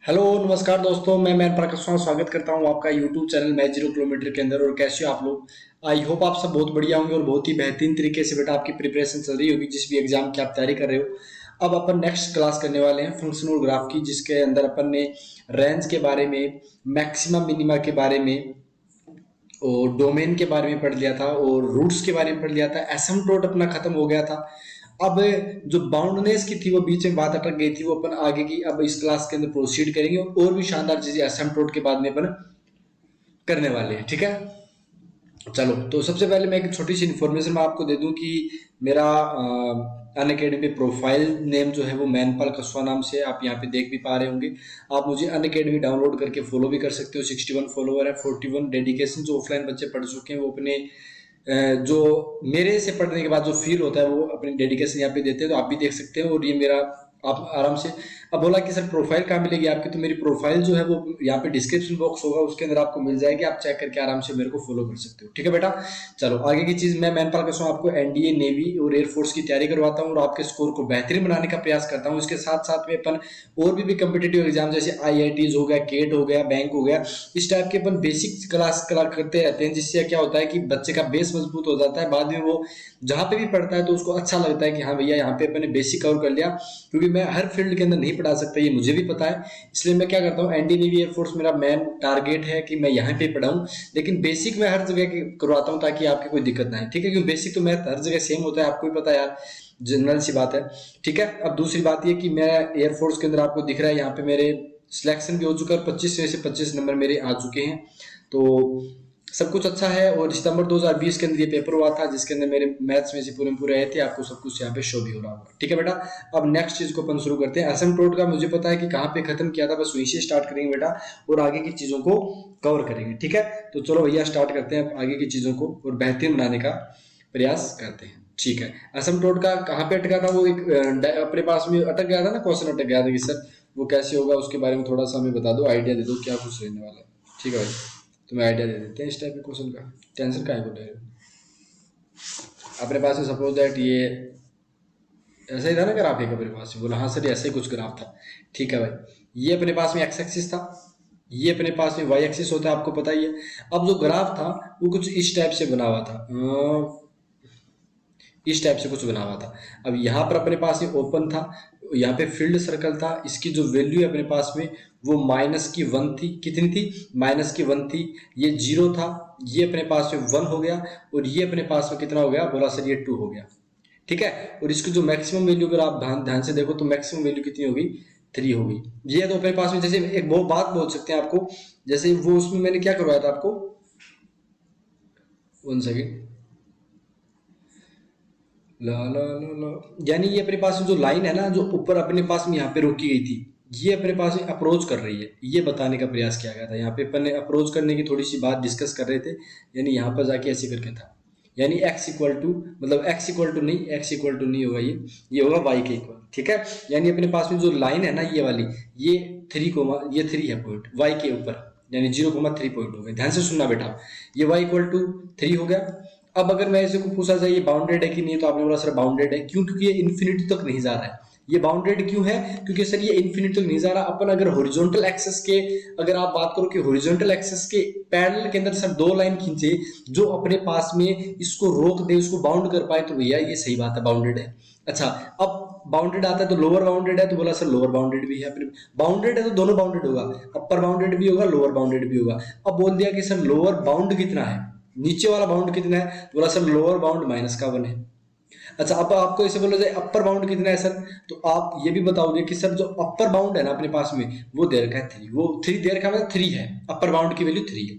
Hello नमस्कार दोस्तों, मैं मैन प्रकाश राव स्वागत करता हूं आपका यूट्यूब चैनल मैच 0 किलोमीटर के अंदर। और कैसे हो आप लोग? आई होप आप सब बहुत बढ़िया होंगे और बहुत ही बेहतरीन तरीके से बेटा आपकी प्रिपरेशन चल रही होगी जिस भी एग्जाम की आप तैयारी कर रहे हो। अब अपन नेक्स्ट क्लास करने वाले हैं फंक्शनल ग्राफ की, जिसके अंदर अपन ने रेंज के बारे में, मैक्सिमम मिनिमा के बारे में और डोमेन के बारे में पढ़ लिया था और रूट्स के बारे में पढ़ लिया था। एसिम्प्टोट अपना खत्म हो गया था। अब जो बाउंडनेस की थी वो बीच में बात अटक गई थी, वो अपन आगे की अब इस क्लास के अंदर प्रोसीड करेंगे और भी शानदार चीजें एसिम्प्टोट के बाद में अपन करने वाले हैं। ठीक है, चलो तो सबसे पहले मैं एक छोटी सी इन्फॉर्मेशन मैं आपको दे दूं कि मेरा अन अकेडमी प्रोफाइल नेम जो है वो मैनपाल कसवा नाम से है। आप यहाँ पे देख भी पा रहे होंगे। आप मुझे अन अकेडमी डाउनलोड करके फॉलो भी कर सकते हो। 61 फॉलोवर है, 41 डेडिकेशन। जो ऑफलाइन बच्चे पढ़ चुके हैं वो अपने जो मेरे से पढ़ने के बाद जो फील होता है वो अपनी डेडिकेशन यहाँ पे देते हैं, तो आप भी देख सकते हैं। और ये मेरा आप आराम से, अब बोला कि सर प्रोफाइल कहाँ मिलेगी आपकी, तो मेरी प्रोफाइल जो है वो यहाँ पे डिस्क्रिप्शन बॉक्स होगा, उसके अंदर आपको मिल जाएगी। आप चेक करके आराम से मेरे को फॉलो कर सकते हो। ठीक है बेटा, चलो आगे की चीज। मैं मैनपाल कसवा आपको एनडीए, नेवी और एयरफोर्स की तैयारी करवाता हूँ और आपके स्कोर को बेहतरीन बनाने का प्रयास करता हूँ। इसके साथ साथ में अपन और भी कम्पिटेटिव एग्जाम जैसे आईआईटीज हो गया, केट हो गया, बैंक हो गया, इस टाइप के अपन बेसिक क्लास करते रहते हैं, जिससे क्या होता है कि बच्चे का बेस मजबूत हो जाता है। बाद में वो जहां पे भी पढ़ता है तो उसको अच्छा लगता है कि हाँ भैया यहाँ पे अपने बेसिक कवर कर लिया। क्योंकि मैं हर फील्ड के अंदर नहीं पढ़ा सकता, ये मुझे भी पता है। इसलिए मैं क्या करता हूँ, एनडी नेवी एयरफोर्स मेरा मेन टारगेट है कि मैं यहाँ पे पढ़ाऊँ, लेकिन बेसिक मैं हर जगह करवाता हूँ ताकि आपकी कोई दिक्कत ना आए। ठीक है, क्योंकि बेसिक तो मैं हर जगह सेम होता है, आपको भी पता है यार, जनरल सी बात है। ठीक है, अब दूसरी बात ये कि मैं एयरफोर्स के अंदर आपको दिख रहा है यहाँ पे मेरे सिलेक्शन भी हो चुका है। 25 में से 25 नंबर मेरे आ चुके हैं, तो सब कुछ अच्छा है। और सितंबर 2020 के अंदर ये पेपर हुआ था जिसके अंदर मेरे मैथ्स में से पूरे आए थे। आपको सब कुछ यहाँ पे शो भी हो रहा होगा। ठीक है बेटा, अब नेक्स्ट चीज को अपन शुरू करते हैं। एसिम्प्टोट का मुझे पता है कि कहाँ पे खत्म किया था, बस वहीं से स्टार्ट करेंगे बेटा और आगे की चीजों को कवर करेंगे। ठीक है, तो चलो भैया स्टार्ट करते हैं आगे की चीजों को और बेहतरीन बनाने का प्रयास करते हैं। ठीक है, एसिम्प्टोट का कहाँ पे अटका था, वो एक अपने पास में अटक गया था ना, क्वेश्चन अटक गया था कि सर वो कैसे होगा, उसके बारे में थोड़ा सा हमें बता दो, आइडिया दे दो क्या कुछ रहने वाला है। ठीक है भाई, तुम्हें आइडिया दे देते हैं इस टाइप के क्वेश्चन का। टेंशन का है को ले रहे हो अपने पास में, सपोज दैट ये ऐसा ही था ना ग्राफ, एक अपने पास में बोला हाँ सर ऐसा ही कुछ ग्राफ था। ठीक है भाई, ये अपने पास में एक्स एक्सिस था, ये अपने पास में वाई एक्सिस होता है, आपको पता ही है। अब जो ग्राफ था वो कुछ इस टाइप से बना हुआ था, इस टाइप से कुछ बना हुआ था। अब यहाँ पर अपने पास ये ओपन था, यहाँ पे फील्ड सर्कल था, इसकी जो वैल्यू है अपने पास में वो -1 थी। कितनी थी? -1 थी। ये 0 था, ये अपने पास में 1 हो गया और ये अपने पास में कितना हो गया? बोला सर ये 2 हो गया। ठीक है, और इसकी जो मैक्सिमम वैल्यू अगर आप ध्यान ध्यान से देखो तो मैक्सिमम वैल्यू कितनी होगी? 3 होगी। ये तो अपने पास में, जैसे एक वो बात बोल सकते हैं आपको, जैसे वो उसमें मैंने क्या करवाया था आपको, 1 सेकेंड, ला ला ला ला, यानी ये अपने पास में जो लाइन है ना, जो ऊपर अपने पास में यहाँ पे रोकी गई थी, ये अपने पास में अप्रोच कर रही है, ये बताने का प्रयास किया गया था। यहाँ पे अपन ने अप्रोच करने की थोड़ी सी बात डिस्कस कर रहे थे, यानी यहाँ पर जाके ऐसे करके था, यानी x इक्वल टू, मतलब x इक्वल टू नहीं, x इक्वल टू नहीं होगा, ये होगा y के इक्वल। ठीक है, यानी अपने पास में जो लाइन है ना ये वाली, ये 3 कोमा, ये 3 है पॉइंट y के ऊपर, यानी 0,3 पॉइंट हो गए। ध्यान से सुनना बेटा, ये y इक्वल टू 3 हो गया। अब अगर मैं ऐसे को पूछा जाए ये बाउंडेड है कि नहीं, तो आपने बोला सर बाउंडेड है। क्यों? क्योंकि ये इन्फिनिटी तक नहीं जा रहा है। ये बाउंडेड क्यों है? क्योंकि सर ये इन्फिनिटी तक नहीं जा रहा। अपन अगर हॉरिजॉन्टल एक्सेस के, अगर आप बात करो कि हॉरिजॉन्टल एक्सेस के पैरेलल के अंदर सर 2 लाइन खींचे जो अपने पास में इसको रोक दे, उसको बाउंड कर पाए, तो भैया ये सही बात है, बाउंडेड है। अच्छा, अब बाउंडेड आता है तो लोअर बाउंडेड है, तो बोला सर लोअर बाउंडेड भी है। अपने बाउंडेड है तो दोनों बाउंडेड होगा, अपर बाउंडेड भी होगा, लोअर बाउंडेड भी होगा। अब बोल दिया कि सर लोअर बाउंड कितना है, नीचे वाला बाउंड कितना है, बोला सर लोअर बाउंड -1 है। अच्छा, अब आपको ऐसे बोला जाए अपर बाउंड कितना है सर, तो आप ये भी बताओगे कि सर जो अपर बाउंड है ना अपने पास में वो दे रखा है 3, वो 3 दे रखा है, मतलब 3 है, अपर बाउंड की वैल्यू 3 है।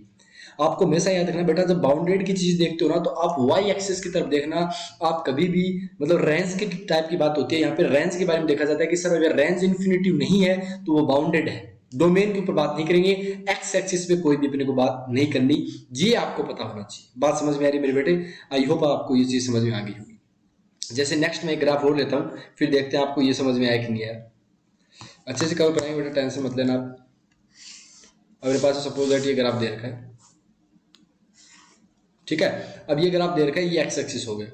आपको हमेशा याद रखना बेटा, जब बाउंडेड की चीज देखते हो ना तो आप वाई एक्सिस की तरफ देखना। आप कभी भी, मतलब रेंज के टाइप की बात होती है, यहाँ पे रेंज के बारे में देखा जाता है कि सर अगर रेंज इन्फिनिटिव नहीं है तो वो बाउंडेड है। डोमेन के ऊपर बात नहीं करेंगे, एक्स एक्सिस पे कोई भी अपने को बात नहीं करनी, ये आपको पता होना चाहिए। बात समझ में आ रही मेरे बेटे? आई होप आपको ये चीज समझ में आ गई होगी। जैसे नेक्स्ट मैं एक ग्राफ और लेता हूँ, फिर देखते हैं आपको ये समझ में आया कि नहीं आया। अच्छे से कवर कराएंगे बेटा, टेंशन मत लेना आप। अब मेरे पास सपोज दैट ये ग्राफ दे रखा है। ठीक है, अब ये ग्राफ दे रखा है, ये एक्स एक्सिस हो गया,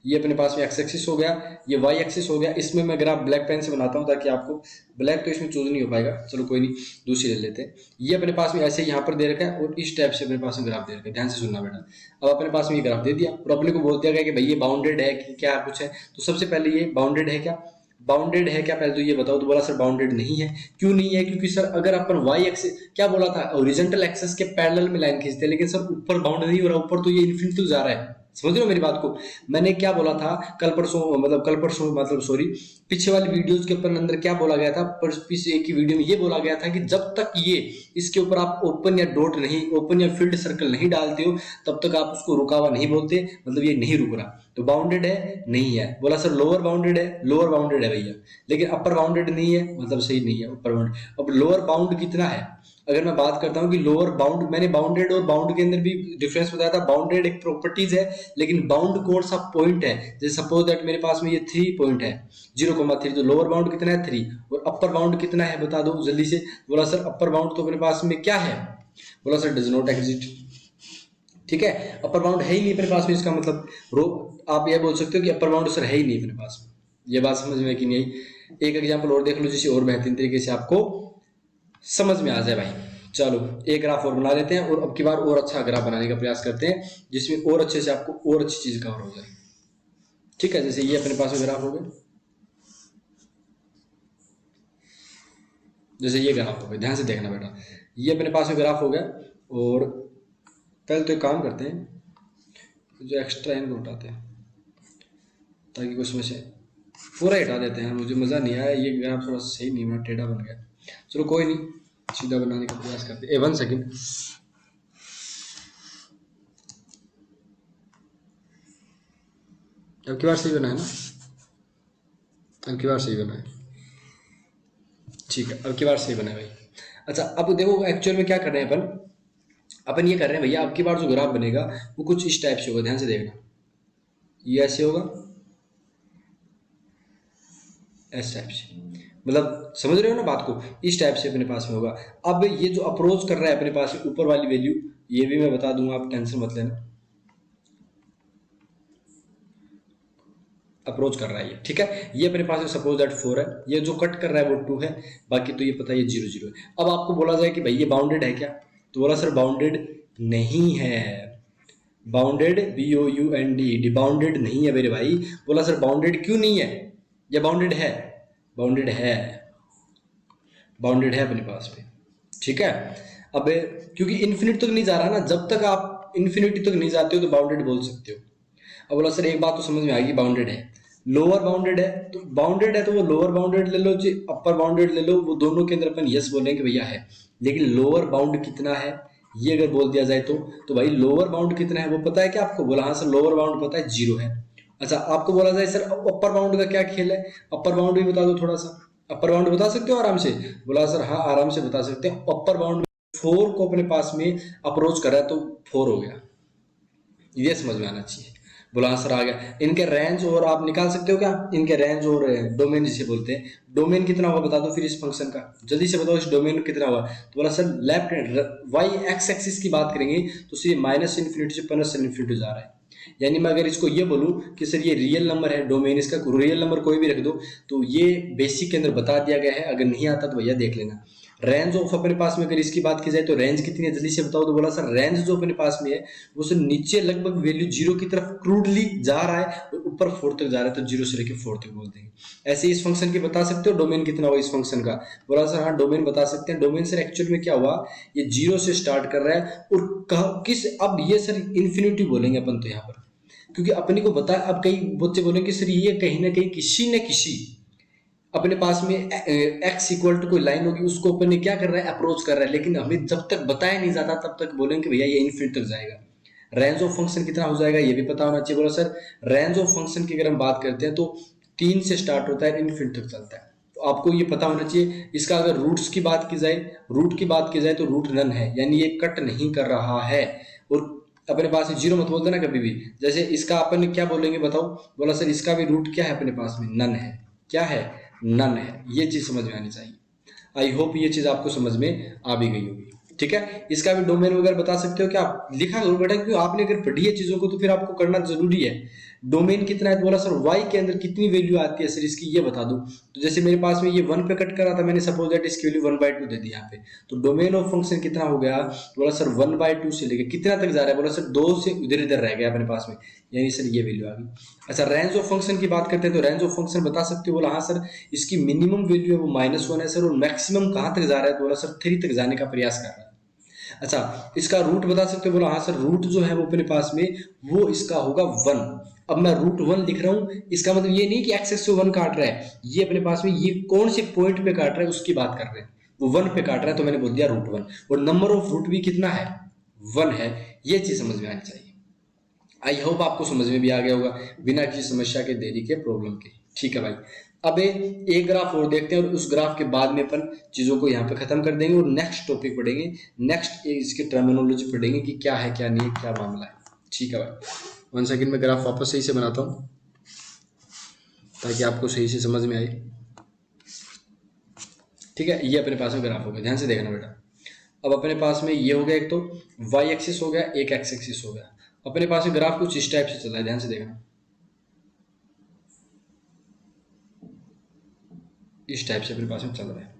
ये अपने पास में एक्स एक्सिस हो गया, ये वाई एक्सिस हो गया। इसमें मैं ग्राफ ब्लैक पेन से बनाता हूँ ताकि आपको, ब्लैक तो इसमें चूज नहीं हो पाएगा, चलो कोई नहीं, दूसरी ले लेते हैं। ये अपने पास में ऐसे यहाँ पर दे रखा है और इस टाइप से अपने पास में ग्राफ दे रखा है, ध्यान से सुनना बेटा। अब अपने पास में ये ग्राफ दे दिया और अपने को बोल दिया गया कि भाई ये बाउंडेड है कि क्या कुछ है। तो सबसे पहले ये बाउंडेड है क्या, बाउंडेड है क्या, पहले तो ये बताओ। तो बोला सर बाउंडेड नहीं है। क्यों नहीं है? क्योंकि सर अगर अपन वाई एक्सिस, क्या बोला था, ओरिजेंटल एक्सिस के पैरेलल में लाइन खींचते हैं, लेकिन सर ऊपर बाउंड नहीं हो रहा, ऊपर तो ये इन्फिनिटी जा रहा है। समझ रहे हो मेरी बात को? मैंने क्या बोला था कल परसों मतलब सॉरी, पीछे वाली वीडियोस के ऊपर अंदर क्या बोला गया था, पीछे एक ही वीडियो में ये बोला गया था कि जब तक ये इसके ऊपर आप ओपन या डॉट नहीं, ओपन या फील्ड सर्कल नहीं डालते हो, तब तक आप उसको रुका हुआ नहीं बोलते, मतलब ये नहीं रुक रहा। तो बाउंडेड है? नहीं है। बोला सर लोअर बाउंडेड है? लोअर बाउंडेड है भैया, लेकिन अपर बाउंडेड नहीं है, मतलब सही नहीं है अपर बाउंड। अब लोअर बाउंड कितना है, अगर मैं बात करता हूं कि लोअर बाउंड, मैंने बाउंडेड और बाउंड के अंदर भी डिफरेंस बताया था। बाउंडेड एक प्रॉपर्टीज है, लेकिन बाउंड कौन सा पॉइंट है। जैसे सपोज दैट मेरे पास में ये 3 पॉइंट है, 0,3, तो लोअर बाउंड कितना है 3, और अपर बाउंड कितना है बता दो जल्दी से। बोला सर अपर बाउंड तो अपने पास में क्या है, बोला सर डज नॉट एग्जिस्ट। ठीक है, अपर बाउंड है ही नहीं अपने पास में, इसका मतलब आप ये बोल सकते हो कि अपर बाउंड सर है ही नहीं अपने पास में। ये बात समझ में कि नहीं आई? एक एग्जांपल और देख लो जिससे और बेहतरीन तरीके से आपको समझ में आ जाए भाई। चलो एक ग्राफ और बना लेते हैं और अब की बार और अच्छा ग्राफ बनाने का प्रयास करते हैं जिसमें और अच्छे से आपको और अच्छी चीज कवर हो जाए। ठीक है, जैसे ये अपने पास में ग्राफ हो गया, जैसे ये ग्राफ हो गया, ध्यान से देखना बेटा, ये अपने पास में ग्राफ हो गया। और पहले तो एक काम करते हैं, जो एक्स्ट्रा इनको उठाते हैं ताकि कुछ में से पूरा हटा देते हैं। मुझे मज़ा नहीं आया, ये ग्राफ थोड़ा सही नहीं बना, टेढ़ा बन गया। चलो कोई नहीं, सीधा बनाने का प्रयास करते हैं। 1 सेकेंड, अब की बार सही बना है ना, अब की बार सही बना है, ठीक है, अब की बार सही बना है भाई। अच्छा अब देखो एक्चुअल में क्या कर रहे हैं अपन ये कर रहे हैं भैया, अब की बार जो ग्राफ बनेगा वो कुछ इस टाइप से होगा, ध्यान से देखना। ये ऐसे होगा, इस टाइप से, मतलब समझ रहे हो ना बात को, इस टाइप से अपने पास में होगा। अब ये जो अप्रोच कर रहा है अपने पास ऊपर वाली वैल्यू, ये भी मैं बता दूंगा, आप टेंशन मत लेना, अप्रोच कर रहा है ये। ठीक है, ये अपने पास सपोज दैट 4 है, ये जो कट कर रहा है वो 2 है, बाकी तो ये पता है ये 0 0 है। अब आपको बोला जाए कि भाई ये बाउंडेड है क्या, तो बोला सर बाउंडेड नहीं है। बाउंडेड BOUND बाउंडेड नहीं है मेरे भाई। बोला सर बाउंडेड क्यों नहीं है, ये बाउंडेड है, बाउंडेड है, बाउंडेड है अपने पास में। ठीक है, अब क्योंकि इन्फिनिट तक नहीं जा रहा ना, जब तक आप इन्फिनिटी तक नहीं जाते हो तो बाउंडेड बोल सकते हो। अब बोला सर एक बात तो समझ में आएगी, बाउंडेड है, लोअर बाउंडेड है, तो बाउंडेड है तो वो लोअर बाउंडेड ले लो जी, अपर बाउंडेड ले लो, वो दोनों के अंदर अपन यस बोलेंगे भैया है। लेकिन लोअर बाउंड कितना है ये अगर बोल दिया जाए तो भाई लोअर बाउंड कितना है वो पता है क्या आपको? बोला हाँ सर लोअर बाउंड पता है 0 है। अच्छा आपको बोला जाए सर अपर बाउंड का क्या खेल है, अपर बाउंड भी बता दो थोड़ा सा, अपर बाउंड बता सकते हो आराम से? बोला सर हाँ आराम से बता सकते हैं। अपर बाउंड 4 को अपने पास में अप्रोच कर रहा है तो 4 हो गया, ये समझ में आना चाहिए। बोला आंसर आ गया। इनके रेंज और आप निकाल सकते हो क्या, इनके रेंज और डोमेन जिसे बोलते हैं, डोमेन कितना होगा बता दो फिर इस फंक्शन का, जल्दी से बताओ इस डोमेन कितना हुआ। तो बोला sir left hand y x axis की बात करेंगे तो ये -∞ से +∞ जा रहा है। यानी मैं अगर इसको ये बोलूं कि सर ये रियल नंबर है, डोमेन इसका रियल नंबर कोई भी रख दो, तो ये बेसिक के अंदर बता दिया गया है। अगर नहीं आता तो भैया देख लेना। रेंज ऑफ अपने पास में अगर इसकी बात की जाए तो रेंज कितनी है जल्दी से बताओ। तो बोला सर रेंज जो अपने पास में है वो सर नीचे लगभग वैल्यू 0 की तरफ क्रूडली जा रहा है और ऊपर 4 तक जा रहा है, तो 0 से लेकर 4 तक बोल देंगे। ऐसे इस फंक्शन की बता सकते हो डोमेन कितना हुआ इस फंक्शन का। बोला सर हाँ डोमेन बता सकते हैं। डोमेन सर एक्चुअल में क्या हुआ, ये 0 से स्टार्ट कर रहा है और किस, अब ये सर इन्फिनिटी बोलेंगे अपन तो यहाँ पर, क्योंकि अपने को बता, अब कई बच्चे बोलेंगे सर ये कहीं ना कहीं किसी न किसी अपने पास में x इक्वल टू कोई लाइन होगी उसको अपन ने क्या कर रहा है अप्रोच कर रहा है, लेकिन हमें जब तक बताया नहीं जाता तब तक बोलेंगे भैया ये इन्फिनिट तक जाएगा। रेंज ऑफ फंक्शन कितना हो जाएगा ये भी पता होना चाहिए। बोला सर रेंज ऑफ फंक्शन की अगर हम बात करते हैं तो 3 से स्टार्ट होता है, इन्फिनिट तक चलता है, तो आपको ये पता होना चाहिए। इसका अगर रूट्स की बात की जाए, रूट की बात की जाए तो रूट नन है, यानी ये कट नहीं कर रहा है। और अपने पास 0 मत बोलते ना कभी भी, जैसे इसका अपन क्या बोलेंगे बताओ। बोला सर इसका भी रूट क्या है अपने पास में, नन है। क्या है, नन है। ये चीज समझ में आनी चाहिए। आई होप ये चीज आपको समझ में आ भी गई होगी। ठीक है, इसका भी डोमेन वगैरह बता सकते हो क्या, लिखा जरूर बेटा, क्योंकि आपने अगर पढ़ी है चीजों को तो फिर आपको करना जरूरी है। डोमेन कितना है, तो बोला सर y के अंदर कितनी वैल्यू आती है सर इसकी, ये बता दो। तो जैसे मेरे पास में ये 1 पे कट कर रहा था, मैंने सपोज दैट इसकी वैल्यू 1/2 दे दी यहाँ पे, तो डोमेन ऑफ फंक्शन कितना हो गया, बोला सर 1/2 से लेके कितना तक जा रहा है, बोला सर 2 से इधर इधर रह गया अपने पास में, यानी सर ये वैल्यू आ गई। अच्छा रेंज ऑफ फंक्शन की बात करते हैं, तो रेंज ऑफ फंक्शन बता सकते हो, बोला हाँ सर इसकी मिनिमम वैल्यू है वो -1 है सर, और मैक्सिमम कहाँ तक जा रहा है, तो बोला सर 3 तक जाने का प्रयास कर रहा है। अच्छा इसका रूट बता सकते हो, बोला हाँ सर रूट जो है वो अपने पास में वो इसका होगा 1। अब मैं √1 लिख रहा हूं, इसका मतलब ये नहीं कि एक्स एक्स से 1 काट रहा है, ये अपने पास में ये कौन से पॉइंट पे काट रहा है उसकी बात कर रहे हैं, वो 1 पे काट रहा है, तो मैंने बोल दिया √1। और नंबर ऑफ रूट भी कितना है, 1 है। ये चीज समझ में आनी चाहिए। आई होप आपको समझ में भी आ गया होगा बिना किसी समस्या के, देरी के, प्रॉब्लम के। ठीक है भाई, अब एक ग्राफ और देखते हैं और उस ग्राफ के बाद में अपन चीजों को यहाँ पे खत्म कर देंगे और नेक्स्ट टॉपिक पढ़ेंगे, नेक्स्ट इसकी टर्मिनोलॉजी पढ़ेंगे कि क्या है क्या नहीं है, क्या मामला है। ठीक है भाई, 1 सेकंड में ग्राफ वापस सही से बनाता हूँ ताकि आपको सही से समझ में आए। ठीक है, ये अपने पास में ग्राफ हो गया, ध्यान से देखना बेटा। अब अपने पास में ये हो गया, एक तो y एक्सिस हो गया, एक x एक्सिस हो गया। अपने पास में ग्राफ कुछ इस टाइप से चल रहा है, ध्यान से देखना, इस टाइप से अपने पास में चल रहा है।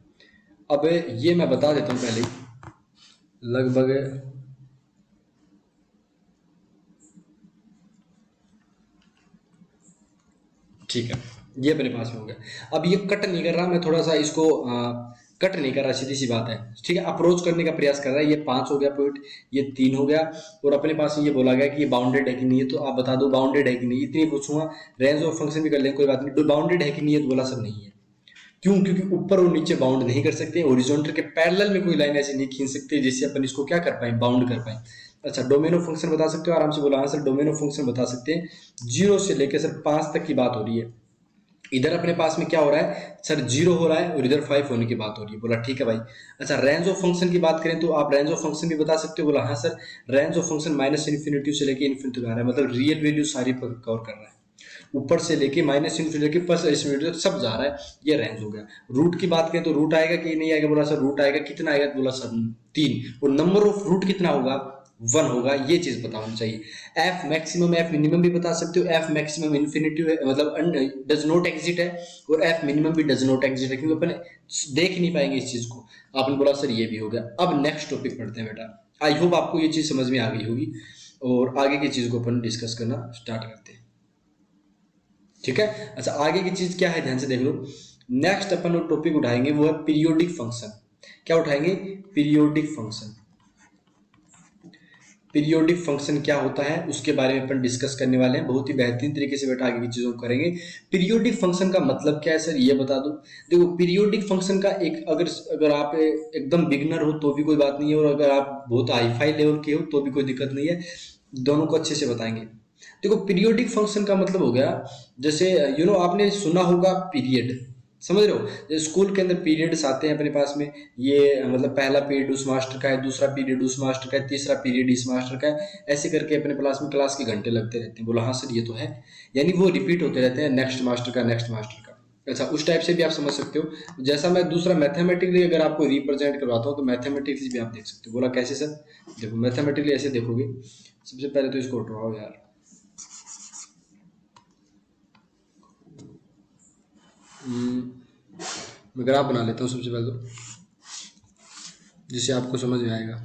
अब ये मैं बता देता हूँ पहले, लगभग ठीक है, ये अपने पास में हो गया। अब ये कट नहीं कर रहा, मैं थोड़ा सा इसको कट नहीं कर रहा, सीधी सी बात है। ठीक है, अप्रोच करने का प्रयास कर रहा है। ये 5 हो गया पॉइंट, ये 3 हो गया, और अपने पास ये बोला गया कि ये बाउंडेड है कि नहीं है, तो आप बता दो बाउंडेड है कि नहीं, इतनी पूछूंगा। रेंज ऑफ फंक्शन भी कर लेंगे, कोई बात नहीं। बाउंडेड है कि नहीं है, तो बोला सर नहीं है। क्यों? क्योंकि ऊपर और नीचे बाउंड नहीं कर सकते, हॉरिजॉन्टल के पैरेलल में कोई लाइन ऐसी नहीं खींच सकते जिससे अपन इसको क्या कर पाए, बाउंड कर पाए। अच्छा डोमेन ऑफ फंक्शन बता सकते हो, आराम से बोला हाँ सर डोमेन ऑफ फंक्शन बता सकते हैं। 0 से लेकर सर 5 तक की बात हो रही है। इधर अपने पास में क्या हो रहा है सर, 0 हो रहा है और इधर 5 होने की बात हो रही है। बोला ठीक है भाई। अच्छा रेंज ऑफ फंक्शन की बात करें तो आप रेंज ऑफ फंक्शन भी बता सकते हो। बोला हाँ सर रेंज ऑफ फंक्शन -∞ से लेके इन्फिनिटी तक आ रहा है, मतलब रियल वैल्यू सारी कवर कर रहा है, ऊपर से लेके -∞ लेके +∞ तक सब जा रहा है, ये रेंज हो गया। रूट की बात करें तो रूट आएगा कि नहीं आएगा, बोला सर रूट आएगा, कितना आएगा, बोला सर 3, और नंबर ऑफ रूट कितना होगा, 1 होगा। ये चीज पता होनी चाहिए। एफ मैक्सिमम एफ मिनिमम भी बता सकते हो। एफ मैक्सिमम इन्फिनिटी मतलब डज नॉट एग्जिट है, और एफ मिनिमम भी डज नॉट एग्जिट है, क्योंकि अपन देख नहीं पाएंगे इस चीज को। आपने बोला सर ये भी हो गया। अब नेक्स्ट टॉपिक पढ़ते हैं बेटा। आई होप आपको ये चीज समझ में आ गई होगी, और आगे की चीज को अपन डिस्कस करना स्टार्ट करते हैं। ठीक है, अच्छा आगे की चीज क्या है, ध्यान से देख लो। नेक्स्ट अपन टॉपिक उठाएंगे वो है पीरियोडिक फंक्शन। क्या उठाएंगे, पीरियोडिक फंक्शन। पीरियोडिक फंक्शन क्या होता है उसके बारे में अपन डिस्कस करने वाले हैं, बहुत ही बेहतरीन तरीके से बेटा आगे की चीजों को करेंगे। पीरियोडिक फंक्शन का मतलब क्या है सर, ये बता दो। देखो पीरियोडिक फंक्शन का एक अगर आप एकदम बिगनर हो तो भी कोई बात नहीं है, और अगर आप बहुत हाईफाई लेवल के हो तो भी कोई दिक्कत नहीं है, दोनों को अच्छे से बताएंगे। देखो पीरियोडिक फंक्शन का मतलब हो गया, जैसे आपने सुना होगा पीरियड, समझ रहे हो, जैसे स्कूल के अंदर पीरियड्स आते हैं अपने पास में, ये मतलब पहला पीरियड उस मास्टर का है, दूसरा पीरियड उस मास्टर का है, तीसरा पीरियड इस मास्टर का है, ऐसे करके अपने क्लास के घंटे लगते रहते हैं। बोला हाँ सर ये तो है, यानी वो रिपीट होते रहते हैं, नेक्स्ट मास्टर का नेक्स्ट मास्टर का। अच्छा उस टाइप से भी आप समझ सकते हो। जैसा मैं दूसरा मैथमेटिकली अगर आपको रिप्रेजेंट करवाता हूँ तो मैथमेटिकली भी आप देख सकते हो। बोला कैसे सर, देखो मैथमेटिकली ऐसे देखोगे, सबसे पहले तो इसको उठवाओ यार, मैं ग्राफ बना लेता हूँ सबसे पहले तो, जिससे आपको समझ में आएगा।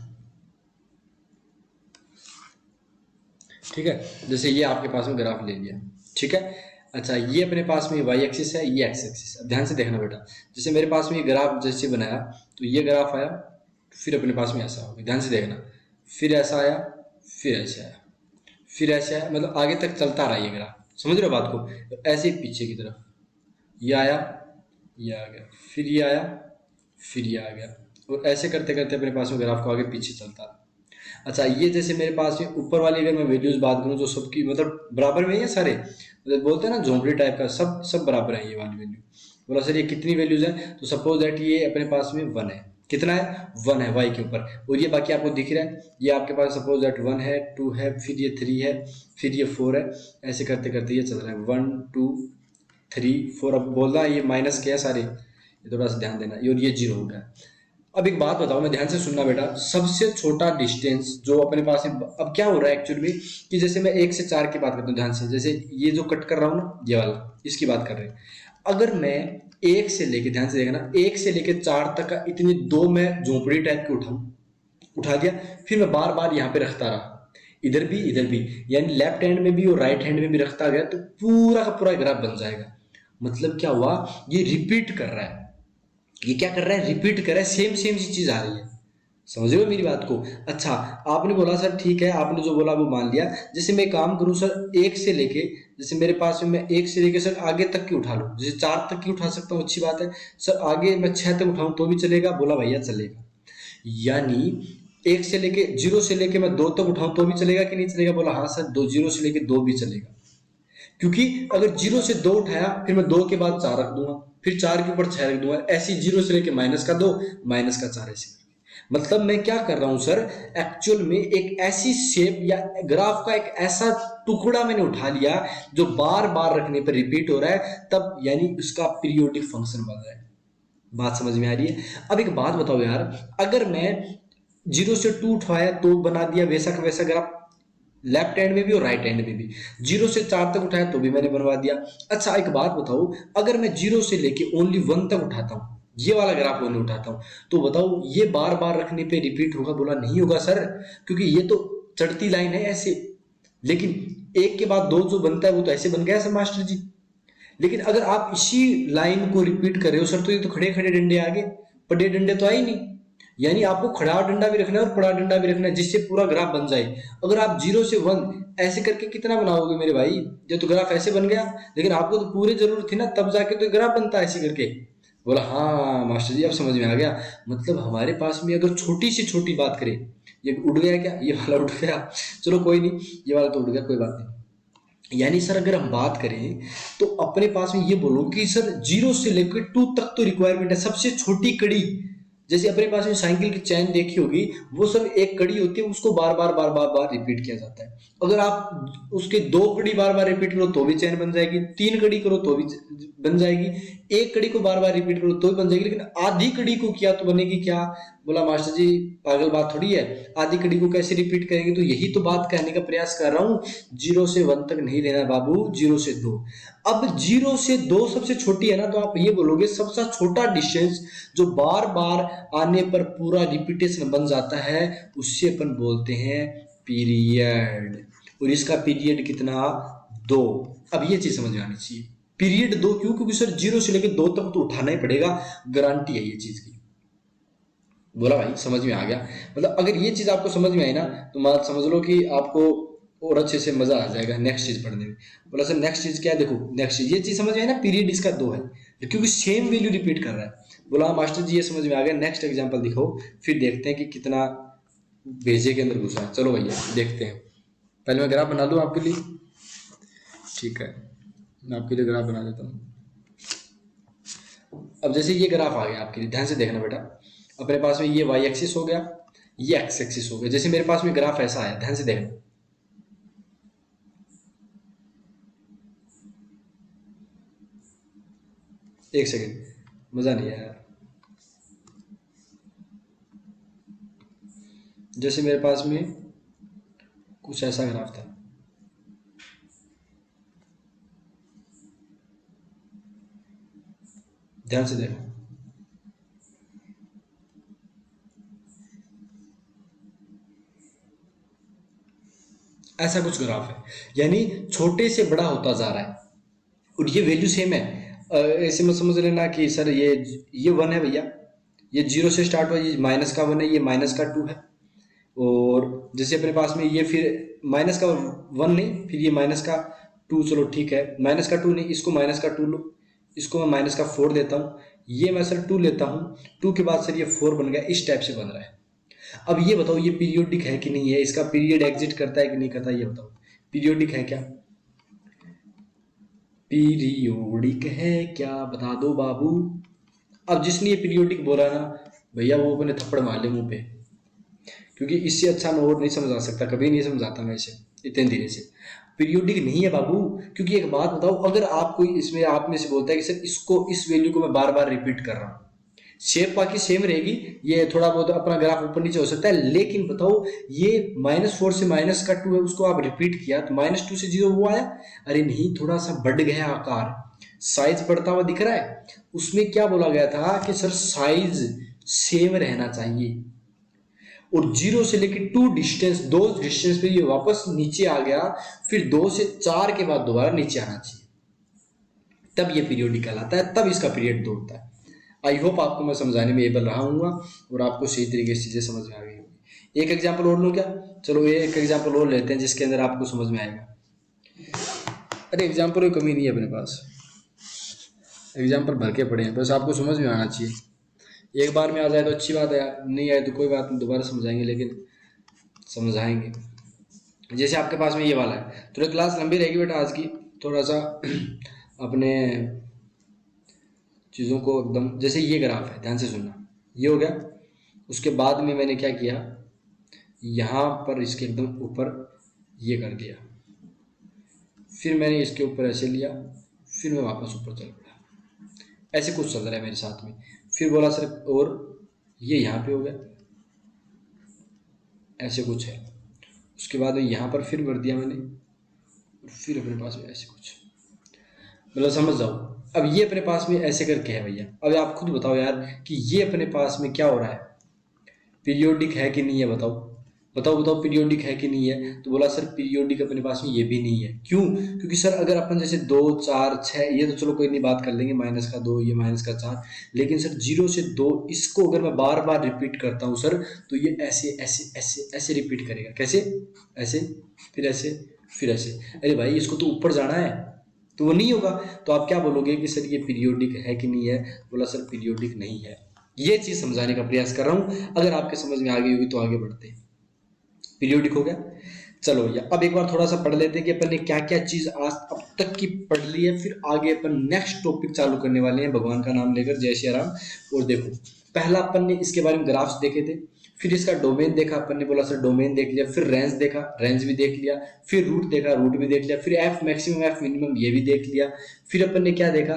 ठीक है, जैसे ये आपके पास में ग्राफ ले लिया, ठीक है। अच्छा ये अपने पास में y एक्सिस है, ये x एक्सिस। अब ध्यान से देखना बेटा, जैसे मेरे पास में ये ग्राफ जैसे बनाया तो ये ग्राफ आया, फिर अपने पास में ऐसा हो गया, ध्यान से देखना, फिर ऐसा आया, फिर ऐसे आया, फिर ऐसे आया, मतलब आगे तक चलता रहा ये ग्राफ, समझ रहे हो बात को। ऐसे ही पीछे की तरफ ये आया, ये आ गया, फिर ये आया, फिर ये आ गया, और ऐसे करते करते अपने पास में ग्राफ को आगे पीछे चलता रहा। अच्छा ये जैसे मेरे पास में ऊपर वाली अगर मैं वैल्यूज बात करूं तो सबकी मतलब बराबर में है सारे, मतलब बोलते हैं ना झोंपड़ी टाइप का, सब बराबर है ये वाली वैल्यू। बोला सर ये कितनी वैल्यूज है, तो सपोज दैट ये अपने पास में 1 है, कितना है 1 है y के ऊपर, और ये बाकी आपको दिख रहा है, ये आपके पास सपोज दैट 1 है, 2 है, फिर ये 3 है, फिर ये 4 है, ऐसे करते करते ये चल रहा है 1 2 3 4। अब बोल रहा है ये माइनस के है सारे, ये थोड़ा सा ध्यान देना, और ये 0 हो गया। अब एक बात बताओ, मैं ध्यान से सुनना बेटा, सबसे छोटा डिस्टेंस जो अपने पास है, अब क्या हो रहा है एक्चुअली में कि जैसे मैं 1 से 4 की बात करता हूँ ध्यान से, जैसे ये जो कट कर रहा हूँ ना, ये वाला, इसकी बात कर रहे हैं। अगर मैं एक से लेके, ध्यान से देखना, 1 से लेके 4 तक का इतनी दो मैं झोंपड़ी टाइप की उठाऊं, उठा दिया, फिर मैं बार बार यहाँ पे रखता रहा, इधर भी, यानी लेफ्ट हैंड में भी और राइट हैंड में भी रखता गया, तो पूरा का पूरा ग्राफ बन जाएगा। मतलब क्या हुआ, ये रिपीट कर रहा है, ये क्या कर रहा है, रिपीट कर रहा है, सेम सेम सी चीज आ रही है। समझ रहे हो मेरी बात को? अच्छा, आपने बोला सर ठीक है, आपने जो बोला वो मान लिया। जैसे मैं काम करूं सर, एक से लेके, जैसे मेरे पास में मैं एक से लेके सर आगे तक की उठा लूं, जैसे 4 तक की उठा सकता हूँ, अच्छी बात है सर, आगे मैं 6 तक उठाऊं तो भी चलेगा, बोला भैया चलेगा। यानी एक से लेके, 0 से लेके मैं 2 तक उठाऊं तो भी चलेगा कि नहीं चलेगा, बोला हाँ सर, 0 से लेके 2 भी चलेगा। क्योंकि अगर 0 से 2 उठाया, फिर मैं 2 के बाद 4 रख दूंगा, फिर 4 के ऊपर 6 रख दूंगा, ऐसी 0 से लेके -2, -4, ऐसे करके। मतलब मैं क्या कर रहा हूं सर, एक्चुअल में एक ऐसी शेप या ग्राफ का एक ऐसा टुकड़ा मैंने उठा लिया जो बार बार रखने पर रिपीट हो रहा है, तब यानी उसका पीरियोडिक फंक्शन बन रहा है। बात समझ में आ रही है? अब एक बात बताओ यार, अगर मैं 0 से 2 उठाया तो बना दिया वैसा का वैसा ग्राफ, लेफ्ट हैंड में भी और राइट हैंड में भी। 0 से 4 तक उठाया तो भी मैंने बनवा दिया। अच्छा एक बात बताओ, अगर मैं 0 से लेके ओनली 1 तक उठाता हूँ, ये वाला ग्राफ ओनली उठाता हूँ, तो बताओ ये बार बार रखने पे रिपीट होगा, बोला नहीं होगा सर, क्योंकि ये तो चढ़ती लाइन है ऐसे। लेकिन एक के बाद दो जो बनता है वो तो ऐसे बन गया सर मास्टर जी। लेकिन अगर आप इसी लाइन को रिपीट कर रहे हो सर, तो ये तो खड़े खड़े डंडे आ गए, पड़े डंडे तो आए नहीं। यानी आपको खड़ा डंडा भी रखना है और पड़ा डंडा भी रखना है, जिससे पूरा ग्राफ बन जाए। अगर आप 0 से 1 ऐसे करके कितना बनाओगे मेरे भाई, ये तो ग्राफ ऐसे बन गया। लेकिन आपको तो पूरी जरूरत थी ना, तब जाके तो ग्राफ बनता है ऐसे करके। बोला हाँ मास्टर जी अब समझ में आ गया। मतलब हमारे पास में अगर छोटी से छोटी बात करें, ये उड़ गया क्या, ये वाला उड़ गया, चलो कोई नहीं, ये वाला तो उड़ गया, कोई बात नहीं। यानी सर अगर हम बात करें तो अपने पास में ये बोलो कि सर 0 से लेकर 2 तक तो रिक्वायरमेंट है, सबसे छोटी कड़ी। जैसे अपने पास में साइकिल की चैन देखी होगी, वो सब एक कड़ी होती है, उसको बार बार बार बार बार रिपीट किया जाता है। अगर आप उसके 2 कड़ी बार बार रिपीट करो तो भी चैन बन जाएगी, 3 कड़ी करो तो भी बन जाएगी, एक कड़ी को बार बार रिपीट करो तो भी बन जाएगी, लेकिन आधी कड़ी को किया तो बनेगी क्या? बोला मास्टर जी पागल बात थोड़ी है, आधी कड़ी को कैसे रिपीट करेंगे? तो यही तो बात कहने का प्रयास कर रहा हूं, 0 से 1 तक नहीं लेना बाबू, 0 से 2। अब 0 से 2 सबसे छोटी है ना, तो आप ये बोलोगे सबसे छोटा डिस्टेंस जो बार बार आने पर पूरा रिपीटेशन बन जाता है, उससे अपन बोलते हैं पीरियड। और इसका पीरियड कितना? 2। अब ये चीज समझ में आनी चाहिए, पीरियड 2 क्यों? क्योंकि सर 0 से लेकर 2 तक तो उठाना ही पड़ेगा, गारंटी है ये चीज की। बोला भाई समझ में आ गया। मतलब अगर ये चीज आपको समझ में आई ना, तो मत समझ लो कि आपको और अच्छे से मजा आ जाएगा नेक्स्ट चीज पढ़ने में। बोला सर नेक्स्ट चीज क्या है? देखो नेक्स्ट चीज, ये चीज समझ में आई ना, पीरियड इसका 2 है क्योंकि सेम वैल्यू रिपीट कर रहा है। बोला मास्टर जी ये समझ में आ गया, नेक्स्ट एग्जांपल दिखाओ, फिर देखते हैं कि कितना भेजे के अंदर घुसा है। चलो भैया देखते हैं, पहले मैं ग्राफ बना दूं आपके लिए, ठीक है, मैं आपके लिए ग्राफ बना देता हूँ। अब जैसे ये ग्राफ आ गया आपके लिए, ध्यान से देखना बेटा, अपने पास में ये वाई एक्सिस हो गया, ये एक्स एक्सिस हो गया। जैसे मेरे पास में ग्राफ ऐसा आया, ध्यान से देखना, एक सेकेंड, मजा नहीं आया यार। जैसे मेरे पास में कुछ ऐसा ग्राफ था, ध्यान से देखना, ऐसा कुछ ग्राफ है, यानी छोटे से बड़ा होता जा रहा है और ये वैल्यू सेम है। ऐसे में समझ लेना कि सर ये 1 है भैया, ये 0 से स्टार्ट हुआ, ये -1 है, ये -2 है। और जैसे अपने पास में ये फिर -1 नहीं, फिर ये -2, चलो ठीक है, -2 नहीं, इसको -2 लो, इसको मैं -4 देता हूँ, ये मैं सर 2 लेता हूँ, 2 के बाद सर ये 4 बन गया, इस टाइप से बन रहा है। अब ये बताओ ये पीरियोडिक है कि नहीं है, इसका पीरियड एग्जिट करता है कि नहीं करता, ये बताओ पीरियोडिक है क्या? पीरियोडिक है क्या, बता दो बाबू। अब जिसने ये पीरियोडिक बोला ना भैया, वो अपने थप्पड़ मार ले मुंह पे, क्योंकि इससे अच्छा मैं और नहीं समझा सकता, कभी नहीं समझाता मैं इसे इतने धीरे से। पीरियोडिक नहीं है बाबू, क्योंकि एक बात बताओ, अगर आप कोई इसमें आप में से बोलता है कि सर इसको, इस वैल्यू को मैं बार बार रिपीट कर रहा हूँ, शेप बाकी सेम रहेगी, ये थोड़ा बहुत अपना ग्राफ ऊपर नीचे हो सकता है, लेकिन बताओ ये -4 से -2 है, उसको आप रिपीट किया तो -2 से 0 वो आया। अरे नहीं, थोड़ा सा बढ़ गया आकार, साइज बढ़ता हुआ दिख रहा है। उसमें क्या बोला गया था कि सर साइज सेम रहना चाहिए, और 0 से लेकर 2 डिस्टेंस, 2 डिस्टेंस पे ये वापस नीचे आ गया, फिर 2 से 4 के बाद दोबारा नीचे आना चाहिए, तब ये पीरियोडिक कहलाता है, तब इसका पीरियड 2 होता है। आई होप आपको मैं समझाने में एबल रहा हूँ और आपको सही तरीके से चीजें समझ में आ गई होगी। एक एग्जाम्पल और लूँ क्या? चलो एक एग्जाम्पल और लेते हैं जिसके अंदर आपको समझ में आएगा। अरे एग्जाम्पल की कमी नहीं है अपने पास, एग्जाम्पल भर के पड़े हैं, बस आपको समझ में आना चाहिए। एक बार में आ जाए तो अच्छी बात है यार, नहीं आए तो कोई बात नहीं, दोबारा समझाएंगे, लेकिन समझाएंगे। जैसे आपके पास में ये वाला है, थोड़ी क्लास लंबी रहेगी बेटा आज की, थोड़ा सा अपने चीज़ों को एकदम, जैसे ये ग्राफ है, ध्यान से सुनना, ये हो गया। उसके बाद में मैंने क्या किया, यहाँ पर इसके एकदम ऊपर ये कर दिया, फिर मैंने इसके ऊपर ऐसे लिया, फिर मैं वापस ऊपर चल पड़ा, ऐसे कुछ चल रहा है मेरे साथ में। फिर बोला सर और ये यहाँ पे हो गया, ऐसे कुछ है। उसके बाद में यहाँ पर फिर कर दिया मैंने, फिर अपने पास में ऐसे कुछ, मतलब समझ जाओ। अब ये अपने पास में ऐसे करके है भैया, अब आप खुद बताओ यार कि ये अपने पास में क्या हो रहा है, पीरियोडिक है कि नहीं है? बताओ बताओ बताओ, पीरियोडिक है कि नहीं है? तो बोला सर पीरियोडिक अपने पास में ये भी नहीं है। क्यों? क्योंकि सर अगर अपन जैसे 2 4 6, ये तो चलो कोई नहीं, बात कर लेंगे, -2 ये -4, लेकिन सर 0 से 2 इसको अगर मैं बार बार रिपीट करता हूँ सर, तो ये ऐसे ऐसे ऐसे ऐसे रिपीट करेगा। कैसे? ऐसे, फिर ऐसे, फिर ऐसे। अरे भाई इसको तो ऊपर जाना है, तो वो नहीं होगा। तो आप क्या बोलोगे कि सर ये पीरियोडिक है कि नहीं है? बोला सर पीरियोडिक नहीं है। ये चीज समझाने का प्रयास कर रहा हूं, अगर आपके समझ में आ गई होगी तो आगे बढ़ते हैं। पीरियोडिक हो गया। चलो भैया अब एक बार थोड़ा सा पढ़ लेते हैं कि अपन ने क्या क्या चीज आज अब तक की पढ़ ली है, फिर आगे अपन नेक्स्ट टॉपिक चालू करने वाले हैं भगवान का नाम लेकर, जय श्री राम। और देखो पहला अपन ने इसके बारे में ग्राफ्स देखे थे, फिर इसका डोमेन देखा अपन ने, बोला सर डोमेन देख लिया, फिर रेंज देखा, रेंज भी देख लिया, फिर रूट देखा, रूट भी देख लिया, फिर एफ मैक्सिमम एफ मिनिमम ये भी देख लिया। फिर अपन ने क्या देखा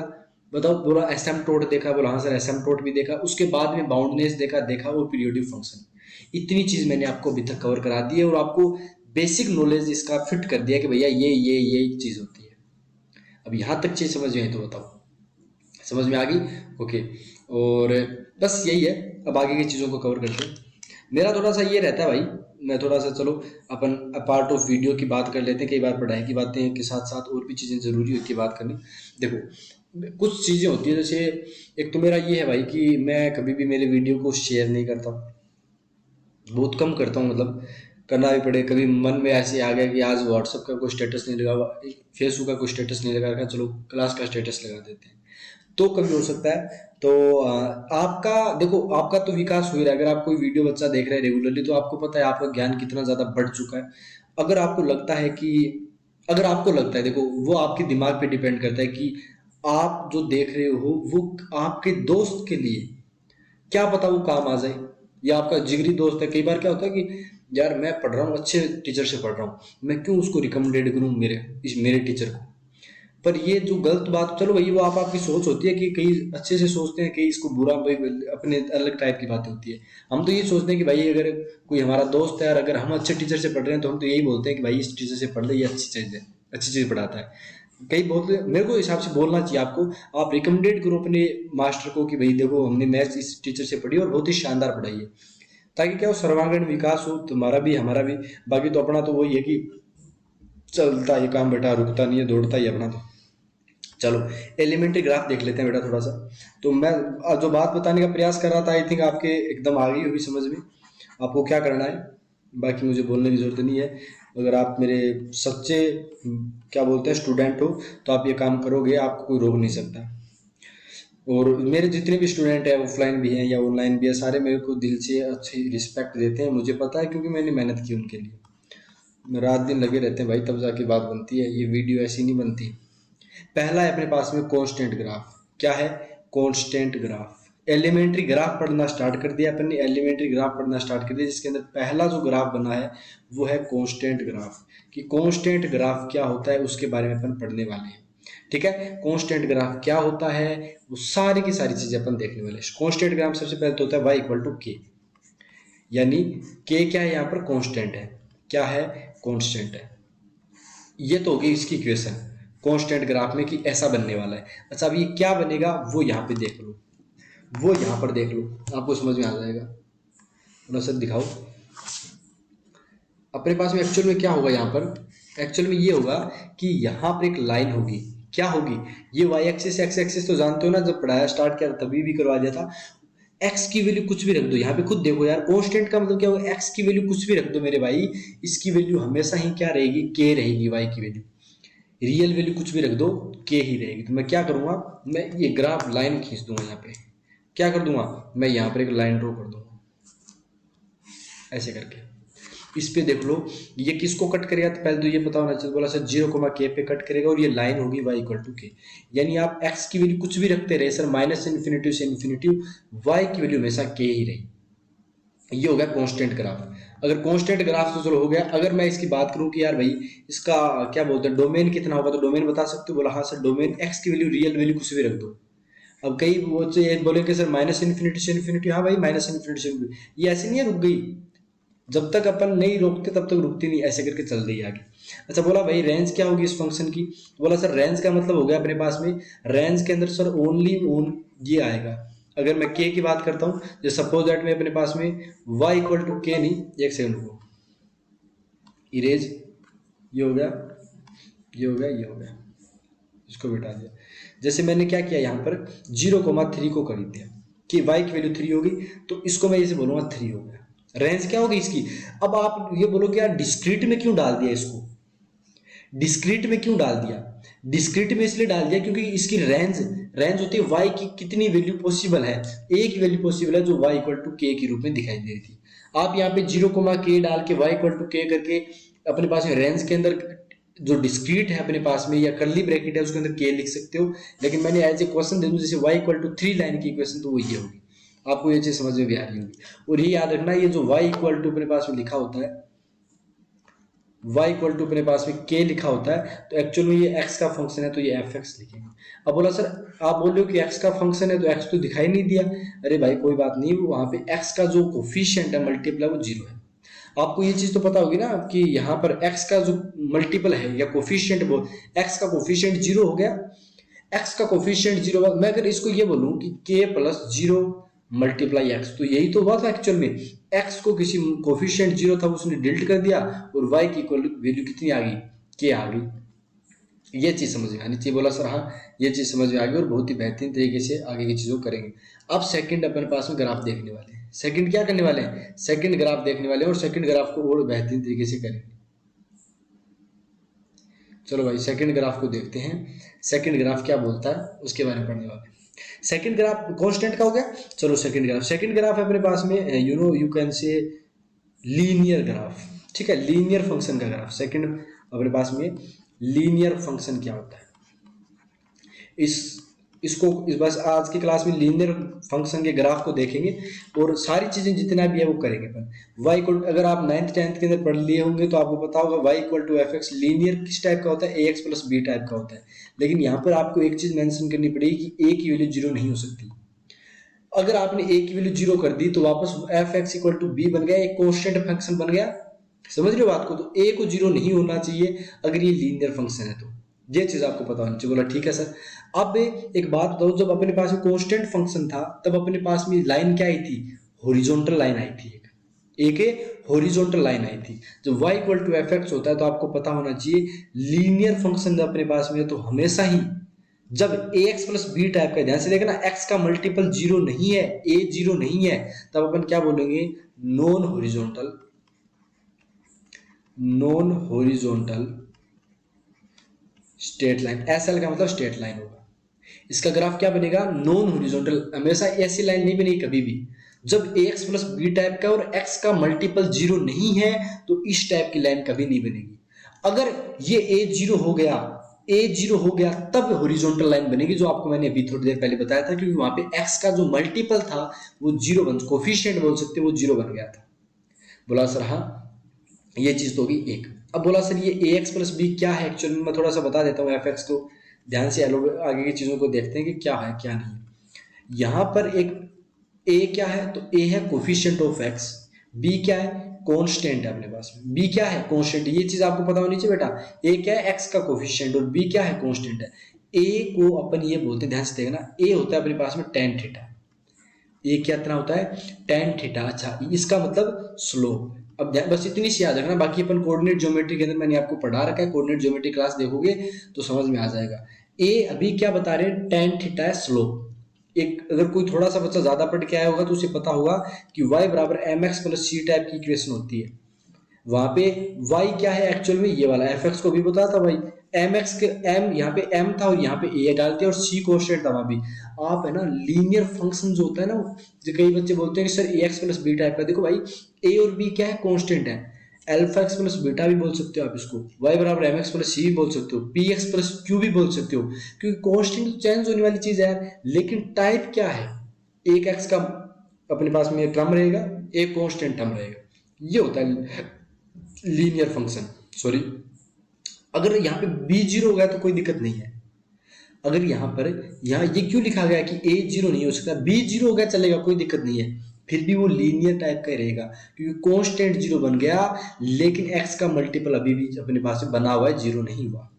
बताओ? बोला एसिम्पटोट देखा, बोला हाँ सर एसिम्पटोट भी देखा। उसके बाद में बाउंडनेस देखा और पीरियोडिक फंक्शन। इतनी चीज मैंने आपको अभी तक कवर करा दी है और आपको बेसिक नॉलेज इसका फिट कर दिया कि भैया ये चीज होती है। अब यहाँ तक चीज समझ में आई तो बताओ, समझ में आ गई? ओके, और बस यही है, अब आगे की चीज़ों को कवर करते हैं। मेरा थोड़ा सा ये रहता है भाई, मैं थोड़ा सा, चलो अपन पार्ट ऑफ वीडियो की बात कर लेते हैं, कई बार पढ़ाई की बातें के साथ साथ और भी चीज़ें ज़रूरी होती है बात करनी। देखो कुछ चीज़ें होती है, जैसे एक तो मेरा ये है भाई कि मैं कभी भी मेरे वीडियो को शेयर नहीं करता, बहुत कम करता हूँ, मतलब करना भी पड़े, कभी मन में ऐसे आ गया कि आज व्हाट्सअप का कोई स्टेटस नहीं लगा, फेसबुक का कोई स्टेटस नहीं लगा रखा, चलो क्लास का स्टेटस लगा देते हैं, तो कभी हो सकता है। तो आपका देखो, आपका तो विकास हो ही रहा है, अगर आप कोई वीडियो बच्चा देख रहे हैं रेगुलरली तो आपको पता है आपका ज्ञान कितना ज़्यादा बढ़ चुका है। अगर आपको लगता है कि, अगर आपको लगता है, देखो वो आपके दिमाग पे डिपेंड करता है कि आप जो देख रहे हो वो आपके दोस्त के लिए क्या पता वो काम आ जाए, या आपका जिगरी दोस्त है। कई बार क्या होता है कि यार मैं पढ़ रहा हूँ, अच्छे टीचर से पढ़ रहा हूँ, मैं क्यों उसको रिकमेंडेड करूँ मेरे टीचर को। पर ये जो गलत बात, चलो वही वो आपकी सोच होती है कि कई अच्छे से सोचते हैं, कई इसको बुरा, अपने अलग टाइप की बातें होती है। हम तो ये सोचते हैं कि भाई अगर कोई हमारा दोस्त है और अगर हम अच्छे टीचर से पढ़ रहे हैं तो हम तो यही बोलते हैं कि भाई इस टीचर से पढ़ ले, ये अच्छी चीज़ है, अच्छी चीज़ पढ़ाता है। कई बोलते, मेरे को हिसाब से बोलना चाहिए आपको, आप रिकमेंडेड करो अपने मास्टर को कि भाई देखो हमने मैथ्स इस टीचर से पढ़ी और बहुत ही शानदार पढ़ाई है, ताकि क्या हो, सर्वांगीण विकास हो तुम्हारा भी हमारा भी। बाकी तो अपना तो वही है कि चलता ये काम बेटा, रुकता नहीं है, दौड़ता ही अपना तो। चलो एलिमेंट्री ग्राफ देख लेते हैं बेटा थोड़ा सा। तो मैं जो बात बताने का प्रयास कर रहा था, आई थिंक आपके एकदम आ गई होगी समझ में। आपको क्या करना है, बाकी मुझे बोलने की जरूरत नहीं है। अगर आप मेरे सच्चे क्या बोलते हैं स्टूडेंट हो तो आप ये काम करोगे, आपको कोई रोक नहीं सकता। और मेरे जितने भी स्टूडेंट हैं, ऑफलाइन भी हैं या ऑनलाइन भी है, सारे मेरे को दिल से अच्छी रिस्पेक्ट देते हैं, मुझे पता है क्योंकि मैंने मेहनत की उनके लिए। रात दिन लगे रहते हैं भाई, तब जाके बात बनती है, ये वीडियो ऐसी नहीं बनती। पहला है अपने पास में कांस्टेंट ग्राफ। क्या है? Constant graph. एलिमेंट्री ग्राफ पढ़ना स्टार्ट कर दिया अपन ने, एलिमेंट्री ग्राफ पढ़ना स्टार्ट कर दिया, जिसके अंदर पहला जो ग्राफ बना है वो है कांस्टेंट ग्राफ। कि कांस्टेंट ग्राफ क्या होता है उसके बारे में अपन पढ़ने वाले हैं। ठीक है। कांस्टेंट ग्राफ क्या होता है, वो सारी की सारी चीजें अपन देखने वाले। कांस्टेंट ग्राफ सबसे पहले तो होता है y इक्वल टू के, यानी के क्या है यहाँ पर, कांस्टेंट है। क्या है, कांस्टेंट है। ये तो होगी इसकी इक्वेशन कांस्टेंट ग्राफ में कि ऐसा बनने वाला है। अच्छा अब ये क्या बनेगा वो यहाँ पे देख लो, वो यहाँ पर देख लो, आपको समझ में आ जाएगा। थोड़ा सा दिखाओ अपने पास में एक्चुअल में क्या होगा। यहाँ पर एक्चुअल में ये होगा कि यहाँ पर एक लाइन होगी। क्या होगी, ये वाई एक्सिस एक्स एक्सिस तो जानते हो ना, जब पढ़ाया स्टार्ट किया तभी भी करवा दिया था। एक्स की वैल्यू कुछ भी रख दो, यहाँ पे खुद देखो यार, कांस्टेंट का मतलब क्या होगा, एक्स की वैल्यू कुछ भी रख दो मेरे भाई, इसकी वैल्यू हमेशा ही क्या रहेगी, के रहेगी। वाई की वैल्यू, रियल वैल्यू कुछ भी रख दो, के ही रहेगी। तो मैं क्या करूंगा, मैं ये ग्राफ लाइन खींच दूंगा। यहाँ पे क्या कर दूंगा, मैं यहाँ पर एक लाइन ड्रॉ कर दूंगा ऐसे करके। इस पे देख लो ये किसको कट करेगा, तो पहले तो ये पता होना चाहिए। बोला सर 0, के पे कट करेगा और ये लाइन होगी y इक्वल टू के, यानी आप x की वैल्यू कुछ भी रखते रहे सर, माइनस इन्फिनिटी से इन्फिनिटी, y की वैल्यू हमेशा के ही रही। ये हो गया कांस्टेंट ग्राफ। अगर कांस्टेंट ग्राफ तो चलो हो गया। अगर मैं इसकी बात करूं कि यार भाई इसका क्या बोलते हैं, डोमेन कितना होगा, तो डोमेन बता सकते हो। बोला हाँ सर, डोमेन x की वैल्यू रियल वैल्यू कुछ भी रख दो। अब कई वो बोलेंगे सर माइनस इन्फिनिटी से इन्फिनिटी, हाँ भाई माइनस इन्फिनिटी से इन्फिनिटी, ये ऐसे नहीं है रुक गई, जब तक अपन नहीं रोकते तब तक रुकती नहीं, ऐसे करके चल रही है आगे। अच्छा बोला भाई रेंज क्या होगी इस फंक्शन की, बोला सर रेंज का मतलब हो गया अपने पास में, रेंज के अंदर सर ओनली ओन ये आएगा। अगर मैं के की बात करता हूँ, जैसे सपोज दैट में अपने पास में y इक्वल टू के, नहीं एक सेकंड को इरेज, ये हो गया, ये हो गया, ये हो गया, इसको बिठा दिया। जैसे मैंने क्या किया यहाँ पर 0,3 को कर दिया कि y की वैल्यू 3 होगी, तो इसको मैं इसे बोलूंगा 3 हो गया। रेंज क्या होगी इसकी। अब आप ये बोलो कि यार डिस्क्रीट में क्यों डाल दिया इसको, डिस्क्रीट में क्यों डाल दिया, डिस्क्रीट में इसलिए डाल दिया क्योंकि इसकी रेंज रेंज होती है y की कितनी वैल्यू पॉसिबल है, एक ही वैल्यू पॉसिबल है जो y इक्वल टू के के रूप में दिखाई दे रही थी। आप यहाँ पे 0,k डाल के y इक्वल टू के करके अपने पास में रेंज के अंदर जो डिस्क्रीट है अपने पास में या कर्ली ब्रैकेट है उसके अंदर के लिख सकते हो, लेकिन मैंने एज ए क्वेश्चन दे दूं जैसे y इक्वल टू 3 लाइन की इक्वेशन, तो वो ये होगी। आपको ये चीज समझ में भी आ रही होगी। और ये याद रखना, ये जो y इक्वल टू अपने पास में लिखा होता है, y इक्वल टू अपने पास में k लिखा होता है, तो एक्चुअल में ये x का फंक्शन है, तो ये fx लिखेंगे। अब बोला सर आप बोल रहे हो कि x का फंक्शन है तो x तो दिखाई नहीं दिया, अरे भाई कोई बात नहीं, वहां पे x का जो कोफिशिएंट है मल्टीपल है वो 0 है। आपको ये चीज तो पता होगी ना कि यहाँ पर x का जो मल्टीपल है या कोफिशिएंट, वो x का कोफिशिएंट 0 हो गया, x का कोफिशिएंट 0। मैं अगर इसको ये बोलूं कि k प्लस 0 मल्टीप्लाई एक्स, तो यही तो हुआ था एक्चुअल में। एक्स को किसी कोफिशिएंट 0 था उसने डिलीट कर दिया और y की वैल्यू कितनी आ गई, k आ गई। ये चीज समझ में आनी चाहिए। बोला सर हाँ ये चीज समझ में आ गई और बहुत ही बेहतरीन तरीके से आगे की चीजों करेंगे। अब सेकंड अपने पास में ग्राफ देखने वाले हैं। सेकंड क्या करने वाले हैं, सेकंड ग्राफ देखने वाले हैं और सेकंड ग्राफ को और बेहतरीन तरीके से करेंगे। चलो भाई सेकंड ग्राफ को देखते हैं, सेकंड ग्राफ क्या बोलता है उसके बारे में पढ़ने वाले हैं। सेकंड ग्राफ कांस्टेंट का हो गया। चलो सेकंड ग्राफ है अपने पास में, you can say linear graph, ठीक है, लीनियर फंक्शन का ग्राफ। सेकंड अपने पास में लीनियर फंक्शन क्या होता है, इसको इस बस आज की क्लास में लीनियर फंक्शन के ग्राफ को देखेंगे और सारी चीजें जितना भी है वो करेंगे अपन। y इक्वल, अगर आप 9th 10th के अंदर पढ़ लिए होंगे तो आपको पता होगा y equal to f x linear किस टाइप का होता है, ax प्लस b टाइप का होता है। लेकिन यहाँ पर आपको एक चीज मेंशन करनी पड़ेगी कि a की वैल्यू 0 नहीं हो सकती। अगर आपने a की वैल्यू 0 कर दी तो वापस f x equal to b बन गया, एक कॉन्स्टेंट फंक्शन बन गया। समझ रहे हो बात को, तो a को 0 नहीं होना चाहिए अगर ये लीनियर फंक्शन है, तो ये चीज आपको पता होनी चाहिए। बोला ठीक है सर। अब एक बात बताओ, जब अपने पास में कांस्टेंट फंक्शन था तब अपने पास में लाइन क्या आई थी, हॉरिजॉन्टल लाइन आई थी, एक हॉरिजॉन्टल लाइन आई थी। जब y equal to f x होता है तो आपको पता होना चाहिए लीनियर फंक्शन जब अपने पास में है तो हमेशा ही जब ax प्लस बी टाइप का, ध्यान से देखना x का मल्टीपल 0 नहीं है, a 0 नहीं है, तब अपन क्या बोलेंगे, non horizontal straight line. SL का मतलब स्ट्रेट लाइन होगा। इसका ग्राफ क्या बनेगा, नॉन हॉरिजॉन्टल। हमेशा ऐसी लाइन नहीं बनेगी कभी भी जब ax प्लस बी टाइप का और x का मल्टीपल 0 नहीं है, तो इस टाइप की लाइन कभी नहीं बनेगी। अगर ये a 0 हो गया, a 0 हो गया तब हॉरिजॉन्टल लाइन बनेगी, जो आपको मैंने अभी थोड़ी देर पहले बताया था, क्योंकि वहां पे x का जो मल्टीपल था वो 0 बन, कोफिशिएंट बोल सकते वो 0 बन गया था। बोला सर हाँ ये चीज तो होगी एक। अब बोला सर ये ax प्लस बी क्या है, एक्चुअली मैं थोड़ा सा बता देता हूँ एफ एक्स को। ध्यान से आगे की चीजों को देखते हैं कि क्या है क्या नहीं है। यहाँ पर एक ए क्या है, तो ए है कोफिशिएंट ऑफ एक्स, बी क्या है, कांस्टेंट है अपने पास में, बी क्या है, कांस्टेंट। ये चीज आपको पता होनी चाहिए बेटा, ए क्या है, एक्स का कोफिशिएंट, और बी क्या है, कांस्टेंट है। ए को अपन ये बोलते हैं, ध्यान से देखना, ए होता है अपने पास में टेन थीटा, ये क्या इतना होता है, टेन थीटा। अच्छा, इसका मतलब स्लोप। अब बस इतनी सी याद रखना, बाकी अपन कोऑर्डिनेट ज्योमेट्री के अंदर मैंने आपको पढ़ा रखा है, कोऑर्डिनेट ज्योमेट्री क्लास देखोगे तो समझ में आ जाएगा। ए अभी क्या बता रहे हैं, टेन थीटा है स्लोप। एक अगर कोई थोड़ा सा बच्चा ज्यादा पढ़ के आया होगा तो उसे पता होगा कि y बराबर m x plus c type की इक्वेशन होती है। वहां पे y क्या है एक्चुअल में, ये वाला एफ एक्स को भी पता था भाई, एम एक्स के एम यहाँ पे एम था और यहाँ पे ए डालते हैं, और सी कोशेंट था वहां भी। आप है ना लीनियर फंक्शन जो होता है ना, जो कई बच्चे बोलते हैं कि सर ए एक्स प्लस बी टाइप का, देखो भाई ए और बी क्या है, कॉन्स्टेंट है। अल्फा एक्स प्लस बीटा भी बोल सकते हो आप इसको, y बराबर एम एक्स प्लस सी भी बोल सकते हो, पी एक्स प्लस क्यू भी बोल सकते हो, क्योंकि कॉन्स्टेंट तो चेंज होने वाली चीज है यार। लेकिन टाइप क्या है, एक एक्स का अपने पास में टर्म रहेगा, एक कॉन्स्टेंट टर्म रहेगा, ये होता है लीनियर फंक्शन। सॉरी, अगर यहाँ पे बी जीरो हो गया तो कोई दिक्कत नहीं है। अगर यहाँ पर यहाँ ये क्यों लिखा गया कि ए जीरो नहीं हो सकता, बी जीरो हो गया चलेगा, कोई दिक्कत नहीं है, फिर भी वो लीनियर टाइप का ही रहेगा, क्योंकि कांस्टेंट जीरो बन गया, लेकिन एक्स का मल्टीपल अभी भी अपने पास में बना हुआ है, जीरो नहीं हुआ।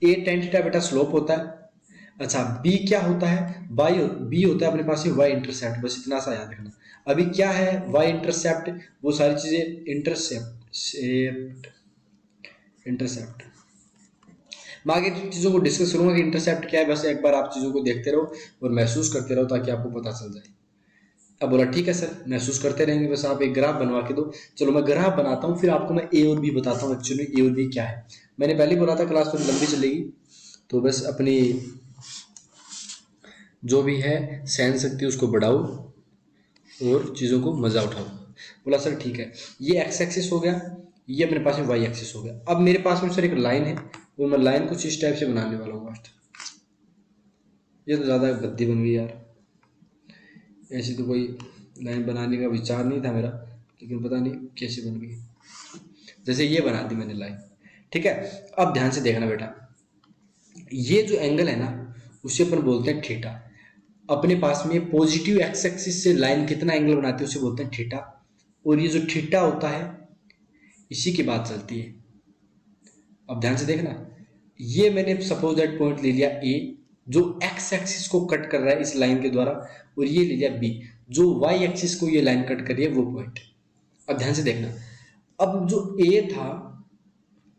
ए टेन थीटा बेटा स्लोप होता है। अच्छा, बी क्या होता है, वाई, बी होता है अपने पास में वाई इंटरसेप्ट, बस इतना सा याद रखना। अभी क्या है वाई इंटरसेप्ट, वो सारी चीजें इंटरसेप्ट इंटरसेप्ट मैं आगे चीज़ों को डिस्कस करूंगा कि इंटरसेप्ट क्या है। बस एक बार आप चीज़ों को देखते रहो और महसूस करते रहो ताकि आपको पता चल जाए। अब बोला ठीक है सर, महसूस करते रहेंगे, बस आप एक ग्राफ बनवा के दो। चलो मैं ग्राफ बनाता हूँ, फिर आपको मैं ए और बी बताता हूँ एक्चुअली ए और बी क्या है। मैंने पहले बोला था क्लास थोड़ी लंबी चलेगी, तो बस अपनी जो भी है सहन शक्ति उसको बढ़ाओ और चीज़ों को मज़ा उठाओ। बोला सर ठीक है, ये एक्स एक्सिस हो गया, ये अपने पास में वाई एक्सिस हो गया। अब मेरे पास में सर एक लाइन है, वो मैं लाइन कुछ इस टाइप से बनाने वाला हूँ फर्स्ट। ये तो ज़्यादा गद्दी बन गई यार, ऐसी तो कोई लाइन बनाने का विचार नहीं था मेरा, लेकिन पता नहीं कैसे बन गई। जैसे ये बना दी मैंने लाइन, ठीक है। अब ध्यान से देखना बेटा, ये जो एंगल है ना उसे अपन बोलते हैं थीटा। अपने पास में पॉजिटिव एक्स एक्सिस से लाइन कितना एंगल बनाती है उसे बोलते हैं थीटा, और ये जो थीटा होता है इसी की बात चलती है। अब ध्यान से देखना, ये मैंने सपोज दैट पॉइंट ले लिया ए जो एक्स एक्सिस को कट कर रहा है इस लाइन के द्वारा, और ये ले लिया बी जो वाई एक्सिस को ये लाइन कट कर रही है, वो पॉइंट। अब ध्यान से देखना, अब जो ए था,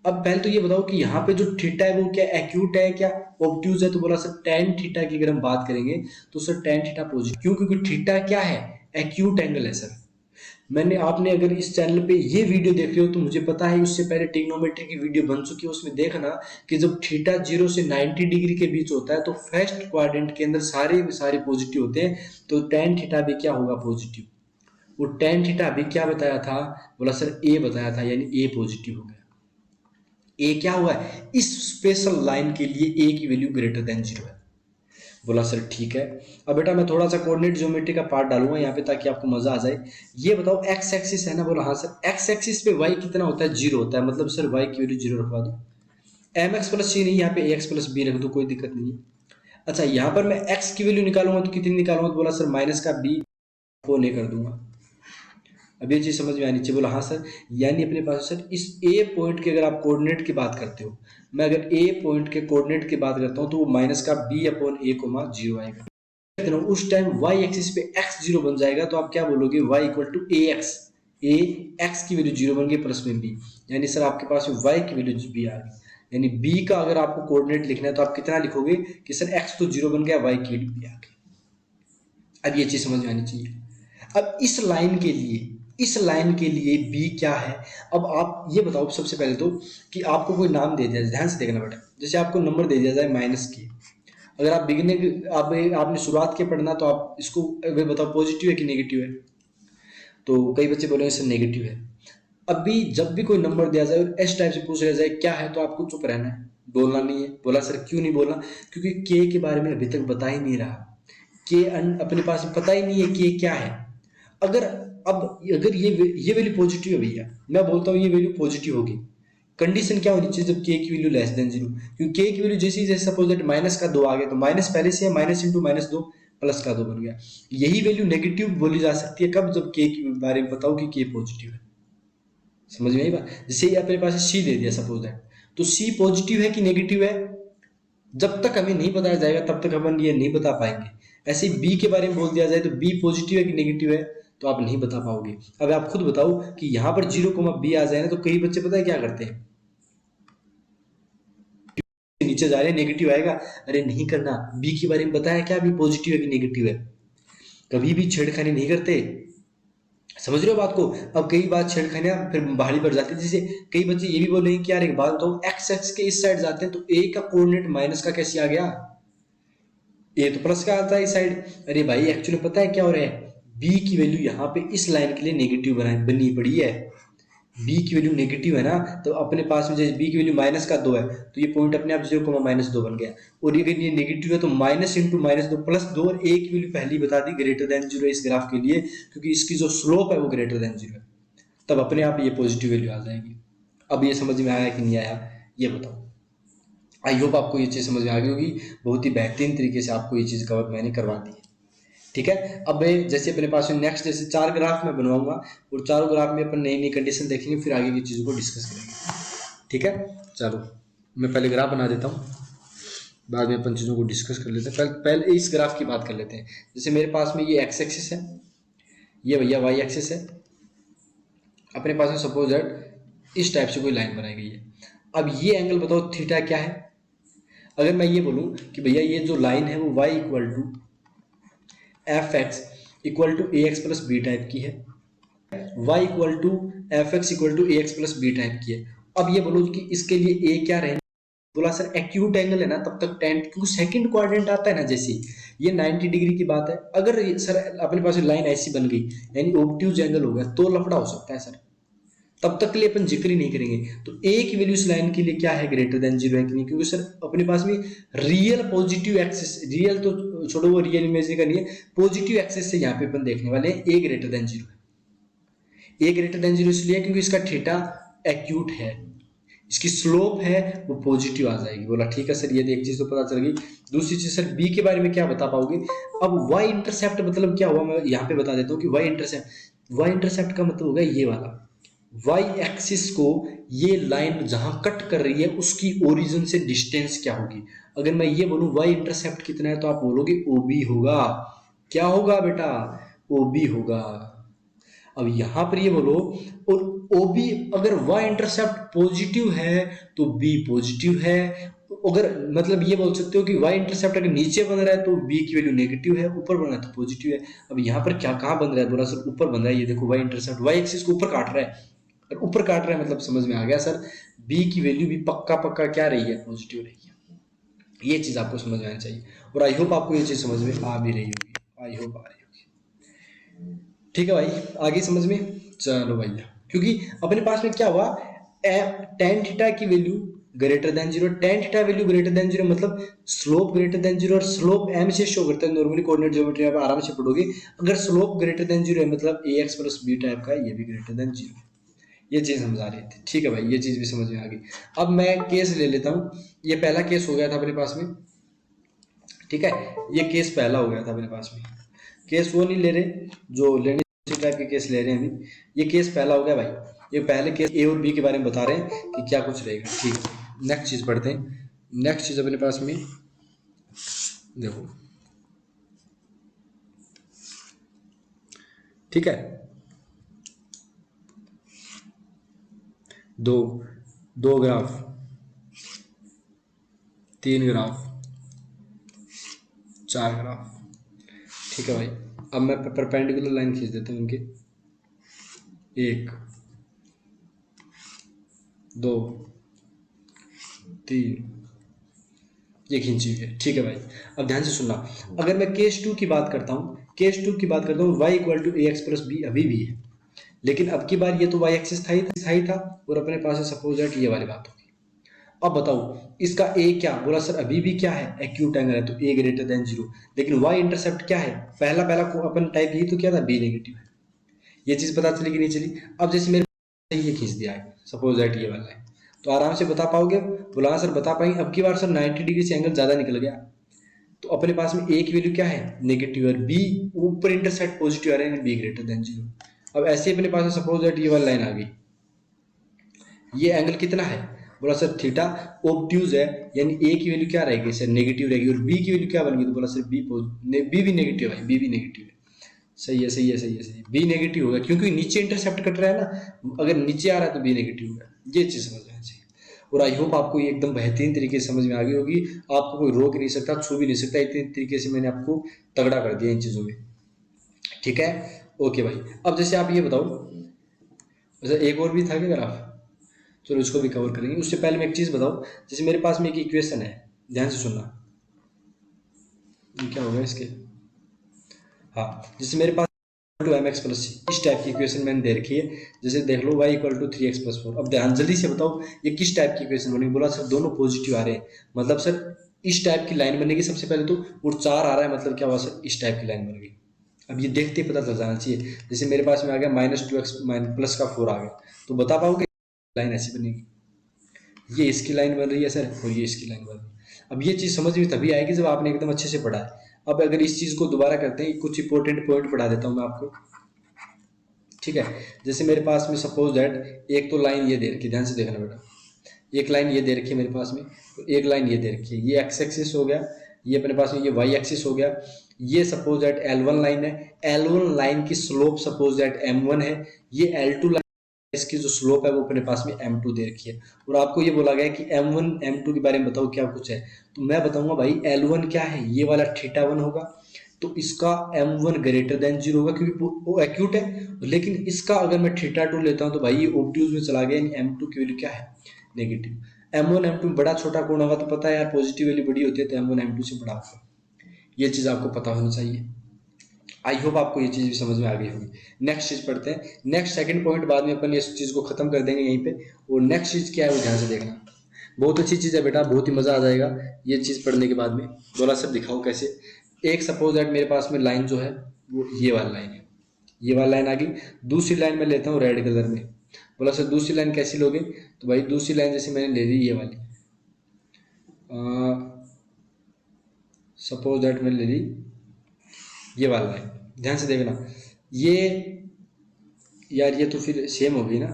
अब पहले तो ये बताओ कि यहाँ पे जो थीटा है वो क्या एक्यूट है क्या ऑब्ट्यूज है, तो बोला सर टेन थीटा की अगर हम बात करेंगे तो सर टेन थीटा पॉजिटिव, क्यों, क्योंकि थीटा क्या है, एक्यूट एंगल है सर। मैंने आपने अगर इस चैनल पे ये वीडियो देख रहे हो तो मुझे पता है उससे पहले ट्रिग्नोमेट्री की वीडियो बन चुकी है, उसमें देखना कि जब थीटा 0 से 90 डिग्री के बीच होता है तो फर्स्ट क्वाड्रेंट के अंदर सारे पॉजिटिव होते हैं, तो टेन थीटा भी क्या होगा, पॉजिटिव। वो टेन थीटा भी क्या बताया था, बोला सर ए बताया था, यानी ए पॉजिटिव हो गया। ए क्या हुआ है, इस स्पेशल लाइन के लिए ए की वैल्यू ग्रेटर देन 0 है। बोला सर ठीक है। अब बेटा मैं थोड़ा सा कोऑर्डिनेट ज्योमेट्री का पार्ट डालूंगा यहाँ पे ताकि आपको मजा आ जाए। ये बताओ एक्स एक्सिस है ना, बोला हाँ सर। एक्स एक्सिस पे वाई कितना होता है, 0 होता है, मतलब सर वाई की वैल्यू 0 रखवा दो। एम एक्स प्लस सी नहीं, यहाँ पे ए एक्स प्लस बी रख दो, कोई दिक्कत नहीं है। अच्छा, यहाँ पर मैं एक्स की वैल्यू निकालूंगा तो कितनी निकालूंगा, तो बोला सर माइनस का बी को नहीं कर दूंगा। अब ये चीज समझ में आनी चाहिए। बोला हाँ सर, यानी अपने पास सर इस ए पॉइंट की अगर आप कोऑर्डिनेट की बात करते हो, मैं अगर ए पॉइंट के कोऑर्डिनेट की बात करता हूँ तो वो माइनस का बी अपॉन ए कोमा 0 आएगा। उस टाइम y एक्सिस पे x 0 बन जाएगा, तो आप क्या बोलोगे, y equal to a x की वैल्यू 0 बन गई प्लस में b, यानी सर आपके पास में y की वैल्यू b आ गई। यानी b का अगर आपको कोऑर्डिनेट लिखना है तो आप कितना लिखोगे कि सर x तो 0 बन गया, y की वैल्यू b आ गई। अब ये चीज समझ में आनी चाहिए। अब इस लाइन के लिए बी क्या है। अब आप ये बताओ सबसे पहले तो कि आपको कोई नाम दे दिया जाए, ध्यान से देखना बेटा, जैसे आपको नंबर दे दिया जाए माइनस के, अगर आप बिगिनिंग आपने शुरुआत के पढ़ना तो आप इसको वे बताओ पॉजिटिव है कि नेगेटिव है, तो कई बच्चे बोलेंगे सर नेगेटिव है। अभी जब भी कोई नंबर दिया जाए और इस टाइप से पूछ लिया जाए क्या है, तो आपको चुप रहना है, बोलना नहीं है। बोला सर क्यों नहीं बोलना, क्योंकि के के बारे में अभी तक बता ही नहीं रहा, के अपने पास पता ही नहीं है कि ये क्या है। अगर ये वैल्यू पॉजिटिव है भैया, मैं बोलता हूँ ये वैल्यू पॉजिटिव होगी, कंडीशन क्या होनी चाहिए जब के की वैल्यू लेस देन जीरो, क्योंकि के की वैल्यू जैसे सपोज दैट माइनस का 2 आ गया तो माइनस पहले से है, माइनस इंटू माइनस 2 प्लस का 2 बन गया। यही वैल्यू नेगेटिव बोली जा सकती है कब, जब के के बारे में बताओ कि के पॉजिटिव है। समझ में आई बात। जैसे ये अपने पास सी दे दिया सपोज दैट, तो सी पॉजिटिव है कि नेगेटिव है, जब तक हमें नहीं बताया जाएगा तब तक हम ये नहीं बता पाएंगे। ऐसे ही बी के बारे में बोल दिया जाए तो बी पॉजिटिव है कि नेगेटिव है, तो आप नहीं बता पाओगे। अब आप खुद बताओ कि यहाँ पर 0, b आ जाए ना, तो कई बच्चे पता है क्या करते हैं, नीचे जा रहे हैं नेगेटिव आएगा, अरे नहीं करना, बी के बारे में बताया क्या, बी पॉजिटिव है कि नेगेटिव है, कभी भी छेड़खानी नहीं करते। समझ रहे हो बात को। अब कई बार छेड़खानियां फिर भारी पड़ जाती है। जैसे कई बच्चे ये भी बोल रहे हैं कि यार एक बात बताओ, एक्स एक्स के इस साइड जाते हैं तो ए का कोऑर्डिनेट माइनस का कैसे आ गया, ए तो प्लस का आता है इस साइड। अरे भाई एक्चुअली पता है क्या हो रहा है, बी की वैल्यू यहाँ पे इस लाइन के लिए नेगेटिव बनी पड़ी है, बी की वैल्यू नेगेटिव है ना, तो अपने पास में जैसे बी की वैल्यू माइनस का 2 है तो ये पॉइंट अपने आप 0, -2 बन गया। और अगर ये नेगेटिव है तो माइनस इंटू -2 +2, और ए की वैल्यू पहले ही बता दी ग्रेटर देन 0 इस ग्राफ के लिए, क्योंकि इसकी जो स्लोप है वो ग्रेटर देन 0 है, तब अपने आप ये पॉजिटिव वैल्यू आ जाएगी। अब ये समझ में आया कि नहीं आया, ये बताओ। आई होप आपको ये चीज़ समझ में आ गई होगी। बहुत ही बेहतरीन तरीके से आपको ये चीज़ कवर मैंने करवा दी है। ठीक है, अब जैसे अपने पास में नेक्स्ट जैसे 4 ग्राफ मैं बनवाऊंगा, और चारों ग्राफ में अपन नई नई कंडीशन देखेंगे, फिर आगे की चीज़ों को डिस्कस करेंगे। ठीक है, चलो मैं पहले ग्राफ बना देता हूँ, बाद में अपन चीज़ों को डिस्कस कर लेते हैं। पहले इस ग्राफ की बात कर लेते हैं। जैसे मेरे पास में ये एक्स एक्सिस है, ये भैया वाई एक्सिस है, अपने पास में सपोज दैट इस टाइप से कोई लाइन बनाई गई है। अब ये एंगल बताओ थीटा क्या है। अगर मैं ये बोलूँ कि भैया ये जो लाइन है वो y equal to f x equal to a x plus b type की है, y equal to f x equal to a x plus b type की है। अब ये बोलो कि इसके लिए a क्या रहेगा, बोला सर एक्यूट एंगल है ना तब तक टेन, क्योंकि सेकंड क्वाड्रेंट आता है ना, जैसे ये 90 डिग्री की बात है। अगर सर अपने पास लाइन ऐसी बन गई यानी ऑब्ट्यूज एंगल हो गया तो लफड़ा हो सकता है सर, तब तक के लिए अपन जिक्र ही नहीं करेंगे। तो ए की वैल्यू इस लाइन के लिए क्या है, ग्रेटर देन 0 है कि नहीं, क्योंकि सर अपने पास में रियल पॉजिटिव एक्सिस, रियल तो छोड़ो वो रियल इमेजिनरी का नहीं है, पॉजिटिव एक्सिस से यहाँ पे अपन देखने वाले हैं ए ग्रेटर देन 0 है। ए ग्रेटर देन 0 इसलिए क्योंकि इसका थीटा एक्यूट है, इसकी स्लोप है वो पॉजिटिव आ जाएगी। बोला ठीक है सर, ये एक चीज तो पता चल गई। दूसरी चीज सर बी के बारे में क्या बता पाओगे। अब वाई इंटरसेप्ट मतलब क्या हुआ, मैं यहाँ पे बता देता हूँ कि वाई इंटरसेप्ट का मतलब होगा ये वाला, वाई एक्सिस को ये लाइन जहां कट कर रही है उसकी ओरिजिन से डिस्टेंस क्या होगी। अगर मैं ये बोलूं वाई इंटरसेप्ट कितना है तो आप बोलोगे ओबी होगा। क्या होगा बेटा, ओबी होगा। अब यहां पर ये बोलो, और ओबी अगर वाई इंटरसेप्ट पॉजिटिव है तो बी पॉजिटिव है। अगर मतलब ये बोल सकते हो कि वाई इंटरसेप्ट अगर नीचे बन रहा है तो बी की वैल्यू नेगेटिव है, ऊपर बन रहा है तो पॉजिटिव है। अब यहाँ पर क्या कहाँ बन रहा है, बोला सर ऊपर बन रहा है, ये देखो वाई इंटरसेप्ट वाई एक्सिस को ऊपर काट रहा है, और ऊपर काट रहा है मतलब समझ में आ गया सर, बी की वैल्यू भी पक्का पक्का क्या रही है, पॉजिटिव रही है। ये चीज आपको समझ में आनी चाहिए, और आई होप आपको ये चीज समझ में आ भी रही होगी, आई होप आ रही होगी। ठीक है भाई, आगे समझ में। चलो भैया, क्योंकि अपने पास में क्या हुआ, टेन थीटा की value greater than 0, tan theta value greater than 0 मतलब स्लोप ग्रेटर देन 0, और स्लोप एम से शो करता है, नॉर्मली कोऑर्डिनेट ज्योमेट्री आप आराम से पढ़ोगे। अगर स्लोप ग्रेटर देन 0 है मतलब ए एक्स प्लस बी टाइप का, ये भी ग्रेटर देन 0। ये चीज समझा रहे थे, ठीक है भाई, ये चीज भी समझ में आ गई। अब मैं केस ले लेता हूँ, ये पहला केस हो गया था अपने पास में, ठीक है, ये केस पहला हो गया था अपने पास में। केस वो नहीं ले रहे जो लेने टाइप के केस ले रहे हैं अभी, ये केस पहला हो गया भाई। ये पहले केस ए और बी के बारे में बता रहे हैं कि क्या कुछ रहेगा। ठीक है, नेक्स्ट चीज पढ़ते हैं। नेक्स्ट चीज अपने पास में देखो, ठीक है, दो ग्राफ, 3 ग्राफ, 4 ग्राफ। ठीक है भाई, अब मैं परपेंडिकुलर लाइन खींच देता हूँ उनके, 1 2 3, ये खींची हुई है। ठीक है भाई, अब ध्यान से सुनना। अगर मैं केस 2 की बात करता हूँ, केस 2 की बात करता हूँ, y equal to a x plus b अभी भी है, लेकिन अब की बार ये तो y एक्सिस स्थाई था, और अपने पास सपोज दैट ये वाली बात होगी। अब बताओ इसका a क्या, बोला सर अभी भी क्या है, एक्यूट एंगल है तो a ग्रेटर देन 0, लेकिन y इंटरसेप्ट क्या है, पहला पहला को अपन टाइप यही तो क्या था, b नेगेटिव है। ये चीज पता चली कि नहीं चली। अब जैसे मेरे ये खींच दिया है सपोज दैट ये वाला है, तो आराम से बता पाओगे? बोला हाँ सर बता पाएंगे। अब की बार सर 90 डिग्री से एंगल ज़्यादा निकल गया, तो अपने पास में ए की वैल्यू क्या है, नेगेटिव, और बी ऊपर इंटरसेक्ट पॉजिटिव आ रहे हैं, बी ग्रेटर देन 0। अब ऐसे अपने पास में सपोज दैट ये वाली लाइन आ गई, ये एंगल कितना है, बोला सर थीटा ऑब्ट्यूज है, यानी ए की वैल्यू क्या रहेगी सर, नेगेटिव रहेगी, और बी की वैल्यू क्या बनेगी, तो बोला सर बी भी नेगेटिव है, बी भी नेगेटिव है। सही है सही है सही है सही है, बी नेगेटिव होगा क्योंकि नीचे इंटरसेप्ट कट रहा है ना, अगर नीचे आ रहा है तो बी नेगेटिव होगा। ये चीज समझ में आनी चाहिए। और आई होप आपको ये एकदम बेहतरीन तरीके से समझ में आ गई होगी, आपको कोई रोक नहीं सकता, छू भी नहीं सकता, इतने तरीके से मैंने आपको तगड़ा कर दिया इन चीजों में। ठीक है, ओके भाई। अब जैसे आप ये बताओ, वैसे एक और भी था क्या ग्राफ, चलो इसको भी कवर करेंगे। उससे पहले मैं एक चीज बताऊं, जैसे मेरे पास में एक इक्वेशन है, ध्यान से सुनना, ये क्या होगा इसके, हाँ जैसे मेरे पास टू एम एक्स प्लस सी, इस टाइप की इक्वेशन मैंने दे रखी है। जैसे देख लो y equal to 3x plus 4। अब ध्यान जल्दी से बताओ ये किस टाइप की इक्वेशन बनेगी, बोला सर दोनों पॉजिटिव आ रहे हैं, मतलब सर इस टाइप की लाइन बनेगी सबसे पहले तो, और 4 आ रहा है मतलब क्या हुआ सर, इस टाइप की लाइन बन गई। अब ये देखते ही पता चल जाना चाहिए, जैसे मेरे पास में आ गया -2x प्लस का 4 आ गया, तो बता पाओगे लाइन ऐसी बनेगी, ये इसकी लाइन बन रही है सर, और ये इसकी लाइन बन रही है। अब ये चीज़ समझ में तभी आएगी जब आपने एकदम अच्छे से पढ़ा है। अब अगर इस चीज़ को दोबारा करते हैं, कुछ इंपॉर्टेंट पॉइंट पढ़ा देता हूँ मैं आपको, ठीक है। जैसे मेरे पास में सपोज दैट एक तो लाइन ये दे रखी है, ध्यान से देखना बेटा, एक लाइन ये दे रखी है मेरे पास में, तो एक लाइन ये दे रखी है, ये एक्स एक्सिस हो गया, ये अपने पास में ये वाई एक्सिस हो गया, ये सपोज दैट L1 लाइन है, L1 लाइन की स्लोप सपोज दैट M1 है, ये L2 लाइन इसकी जो स्लोप है वो अपने पास में M2 दे रखी है, और आपको ये बोला गया है कि M1 M2 के बारे में बताओ क्या कुछ है, तो मैं बताऊंगा भाई L1 क्या है, ये वाला θ1 होगा, तो इसका M1 ग्रेटर देन 0 होगा क्योंकि वो एक्यूट है, लेकिन इसका अगर मैं θ2 लेता हूं तो भाई ये ऑब्ट्यूज में चला गया, यानी M2 की वैल्यू क्या है, नेगेटिव। M1 M2 बड़ा छोटा कौन होगा, तो पता है यार पॉजिटिव वैल्यू बड़ी होती है, तो M1 M2 से बड़ा होगा, ये चीज आपको पता होनी चाहिए। आई होप आपको ये चीज भी समझ में आ गई होगी। नेक्स्ट चीज पढ़ते हैं, नेक्स्ट सेकंड पॉइंट बाद में अपन इस चीज को खत्म कर देंगे यहीं पे, और नेक्स्ट चीज क्या है वो ध्यान से देखना, बहुत अच्छी चीज है बेटा, बहुत ही मजा आ जाएगा ये चीज पढ़ने के बाद में। बोला सर दिखाओ कैसे, एक सपोज दैट मेरे पास में लाइन जो है वो ये वाली लाइन है, ये वाली लाइन आ गई, दूसरी लाइन में लेता हूँ रेड कलर में। बोला सर दूसरी लाइन कैसी लोगे, तो भाई दूसरी लाइन जैसे मैंने ले ली ये वाली, सपोज दैट मैंने ले ली ये वाला लाइन, ध्यान से देखना, ये यार ये तो फिर सेम होगी ना,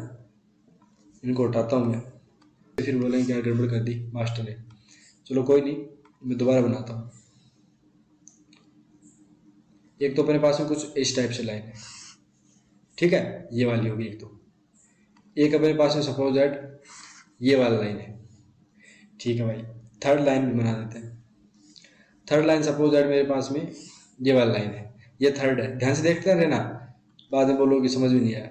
इनको हटाता हूँ मैं, फिर बोलेंगे क्या गड़बड़ कर दी मास्टर ने, चलो कोई नहीं मैं दोबारा बनाता हूँ। एक तो अपने पास में कुछ इस टाइप से लाइन है, ठीक है, ये वाली होगी एक, तो एक अपने पास में सपोज दैट ये वाला लाइन है, ठीक है भाई। थर्ड लाइन भी बना देते हैं, थर्ड लाइन सपोज दैट मेरे पास में ये वाला लाइन है, ये थर्ड है, ध्यान से देखते रहना, बाद में बोलोगे समझ में नहीं आया।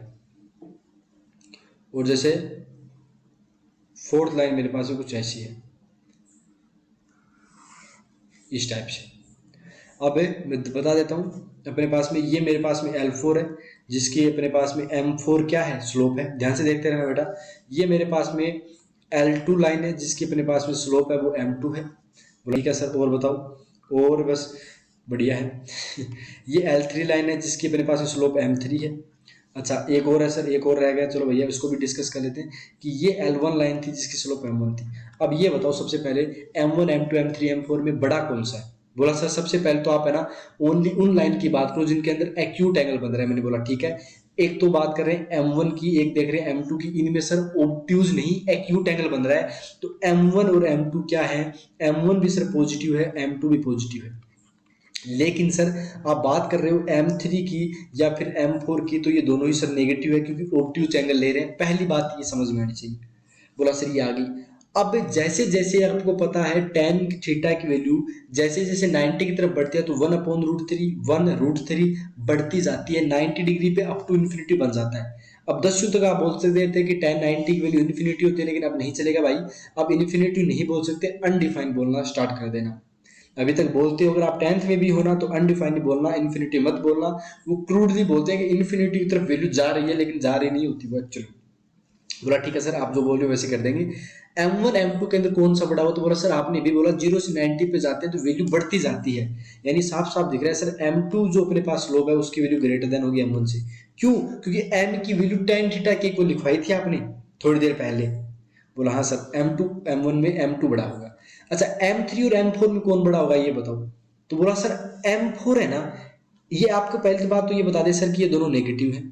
और जैसे फोर्थ लाइन मेरे पास में कुछ ऐसी है, इस टाइप से। अब मैं बता देता हूँ, अपने पास में ये मेरे पास में L4 है, जिसकी अपने पास में M4 क्या है, स्लोप है, ध्यान से देखते रहना बेटा। ये मेरे पास में L2 लाइन है, जिसकी अपने पास में स्लोप है वो M2 है। ठीक है सर, और बताओ, और बस बढ़िया है ये L3 लाइन है, जिसकी अपने पास में स्लोप M3 है। अच्छा एक और है सर, एक और रह गया, चलो भैया इसको भी डिस्कस कर लेते हैं कि ये L1 लाइन थी जिसकी स्लोप M1 थी। अब ये बताओ सबसे पहले M1 M2 M3 M4 में बड़ा कौन सा है, बोला सर सबसे पहले तो आप है ना ओनली उन लाइन की बात करो जिनके अंदर एक्यूट एंगल बन रहा है। मैंने बोला ठीक है, एक तो बात कर रहे हैं M1 की, एक देख रहे हैं M2 की, इनमें सर ऑब्ट्यूज नहीं एक्यूट एंगल बन रहा है, तो M1 और M2 क्या है, M1 भी सर पॉजिटिव है, M2 भी पॉजिटिव है। लेकिन सर आप बात कर रहे हो M3 की या फिर M4 की, तो ये दोनों ही सर नेगेटिव है क्योंकि ऑब्ट्यूज एंगल ले रहे हैं। पहली बात ये समझ में आनी चाहिए। बोला सर ये आ गई। अब जैसे जैसे आपको पता है tan थीटा की वैल्यू जैसे जैसे 90 की तरफ बढ़ती है तो 1/√3 बढ़ती जाती है 90 डिग्री पे अप टू इन्फिनिटी बन जाता है। अब 10 तक आप बोल सकते थे कि tan 90 की वैल्यू इन्फिनिटी होती है, लेकिन अब नहीं चलेगा भाई, अब इन्फिनिटी नहीं बोल सकते, अनडिफाइंड बोलना स्टार्ट कर देना। अभी तक बोलते हो अगर आप 10th में भी हो ना तो अनडिफाइंड बोलना, इन्फिनिटी मत बोलना। वो क्रूडली बोलते हैं कि इन्फिनिटी की तरफ वैल्यू जा रही है, लेकिन जा रही नहीं होती वो एक्चुअली। बोला ठीक है सर, आप जो बोल रहे हो वैसे कर देंगे। M1 M2 के अंदर कौन सा बड़ा हो, तो बोला सर आपने भी बोला 0 से 90 पे जाते हैं तो वैल्यू बढ़ती जाती है, यानी साफ साफ दिख रहा है सर M2 जो अपने पास स्लोप है उसकी वैल्यू ग्रेटर देन होगी M1 से। क्यों? क्योंकि M की वैल्यू tan थीटा के को लिखवाई थी आपने थोड़ी देर पहले। बोला हाँ सर, M1 में M2 बड़ा होगा। अच्छा M3 और M4 में कौन बड़ा होगा ये बताओ। तो बोला सर M4 है ना, ये आपको पहले बात तो ये बता दें सर कि ये दोनों नेगेटिव हैं।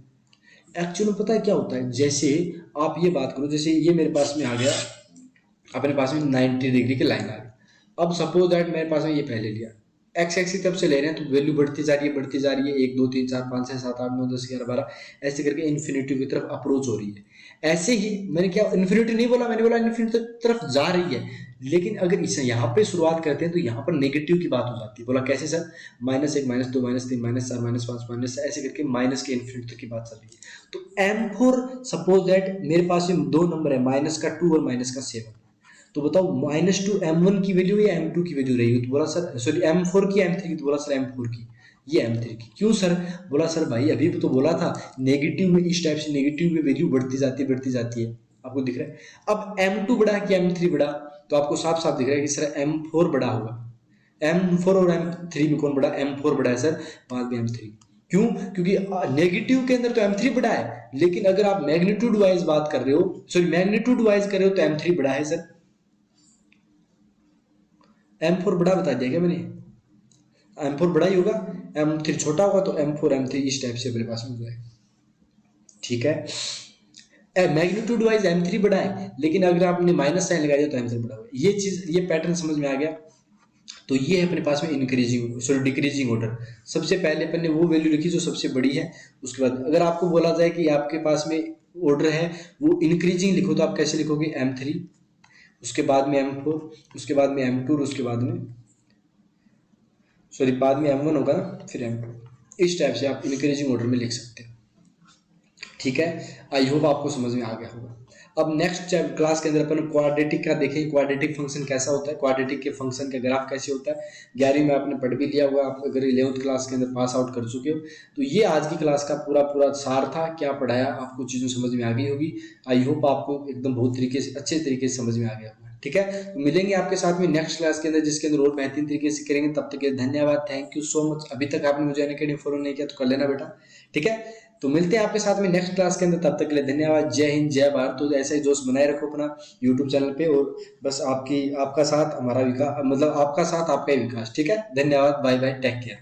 एक्चुअली में पता है क्या होता है, जैसे आप ये बात करो, जैसे ये मेरे पास में आ गया, अपने पास में 90 डिग्री की लाइन आ गई। अब सपोज दैट मेरे पास में ये पहले लिया, एक्स एक्सिस तब से ले रहे हैं तो वैल्यू बढ़ती जा रही है, बढ़ती जा रही है, 1 2 3 4 5 6 7 8 9 10 11 12 ऐसे करके इन्फिनिटी की तरफ अप्रोच हो रही है। ऐसे ही मैंने क्या इन्फिनिटी नहीं बोला, मैंने बोला इन्फिनिटी की तरफ जा रही है। लेकिन अगर इसे यहाँ पे शुरुआत करते हैं तो यहाँ पर नेगेटिव की बात हो जाती है। बोला कैसे सर, -1 -2 -3 -4 -5 माइनस ऐसे करके माइनस के इन्फिनिटी तक की बात चल रही है। तो M4 सपोज दैट मेरे पास में दो नंबर है, -2 और -7। तो बताओ -2 M1 की वैल्यू या M2 की वैल्यू रही हो। तो बोला सर सॉरी M4 की M3 की, तो बोला सर M4 की, ये M3 की। क्यों सर, बोला सर भाई अभी भी तो बोला था नेगेटिव में, इस टाइप से नेगेटिव में वैल्यू बढ़ती जाती है। आपको दिख रहा है। अब M2 बड़ा कि M3 बड़ा, तो आपको साफ साफ दिख रहा है कि सर M4 बड़ा होगा। M4 और M3 में कौन बड़ा, M4 बड़ा है सर, बाद में M3। क्यों, क्योंकि नेगेटिव के अंदर तो M3 बड़ा है, लेकिन अगर आप मैग्नीट्यूड वाइज बात कर रहे हो, सॉरी मैग्नीट्यूड वाइज कर रहे हो तो M3 बड़ा है सर। M4 बड़ा बता दिया क्या मैंने, M4 बड़ा ही होगा, M3 छोटा होगा, तो M4 M3 इस टाइप से अपने पास में जाएगा। ठीक है, मैग्नीट्यूड वाइज M3 बड़ा है, लेकिन अगर आपने माइनस साइन लगा दिया तो M3 बड़ा होगा। ये चीज, ये पैटर्न समझ में आ गया। तो ये है अपने पास में इंक्रीजिंग सॉरी डिक्रीजिंग ऑर्डर। सबसे पहले अपन ने वो वैल्यू लिखी जो सबसे बड़ी है। उसके बाद अगर आपको बोला जाए कि आपके पास में ऑर्डर है वो इंक्रीजिंग लिखो, तो आप कैसे लिखोगे, M3, उसके बाद में M4, उसके बाद में M2 और उसके बाद में सॉरी बाद में M1 होगा ना, फिर M2। इस टाइप से आप इंक्रीजिंग ऑर्डर में लिख सकते हो। ठीक है, आई होप आपको समझ में आ गया होगा। अब नेक्स्ट क्लास के अंदर अपन क्वाड्रेटिक का देखेंगे, क्वाड्रेटिक फंक्शन कैसा होता है, क्वाड्रेटिक के फंक्शन का ग्राफ कैसे होता है। 11वीं में आपने पढ़ भी लिया हुआ, आप अगर 11th क्लास के अंदर पास आउट कर चुके हो। तो ये आज की क्लास का पूरा सार था, क्या पढ़ाया आपको चीज़ें समझ में आ गई होगी। आई होप आपको एकदम बहुत तरीके से अच्छे तरीके से समझ में आ गया होगा। ठीक है, तो मिलेंगे आपके साथ में नेक्स्ट क्लास के अंदर, जिसके अंदर और बेहतरीन तरीके से करेंगे। तब तक के धन्यवाद, थैंक यू सो मच। अभी तक आपने मुझे अनअकैडमी फॉलो नहीं किया तो कर लेना बेटा। ठीक है, तो मिलते हैं आपके साथ में नेक्स्ट क्लास के अंदर, तब तक के लिए धन्यवाद। जय हिंद, जय भारत। तो ऐसा ही जोश बनाए रखो अपना यूट्यूब चैनल पे, और बस आपका साथ हमारा विकास, मतलब आपका साथ आपका ही विकास। ठीक है, धन्यवाद, बाय बाय, टेक केयर।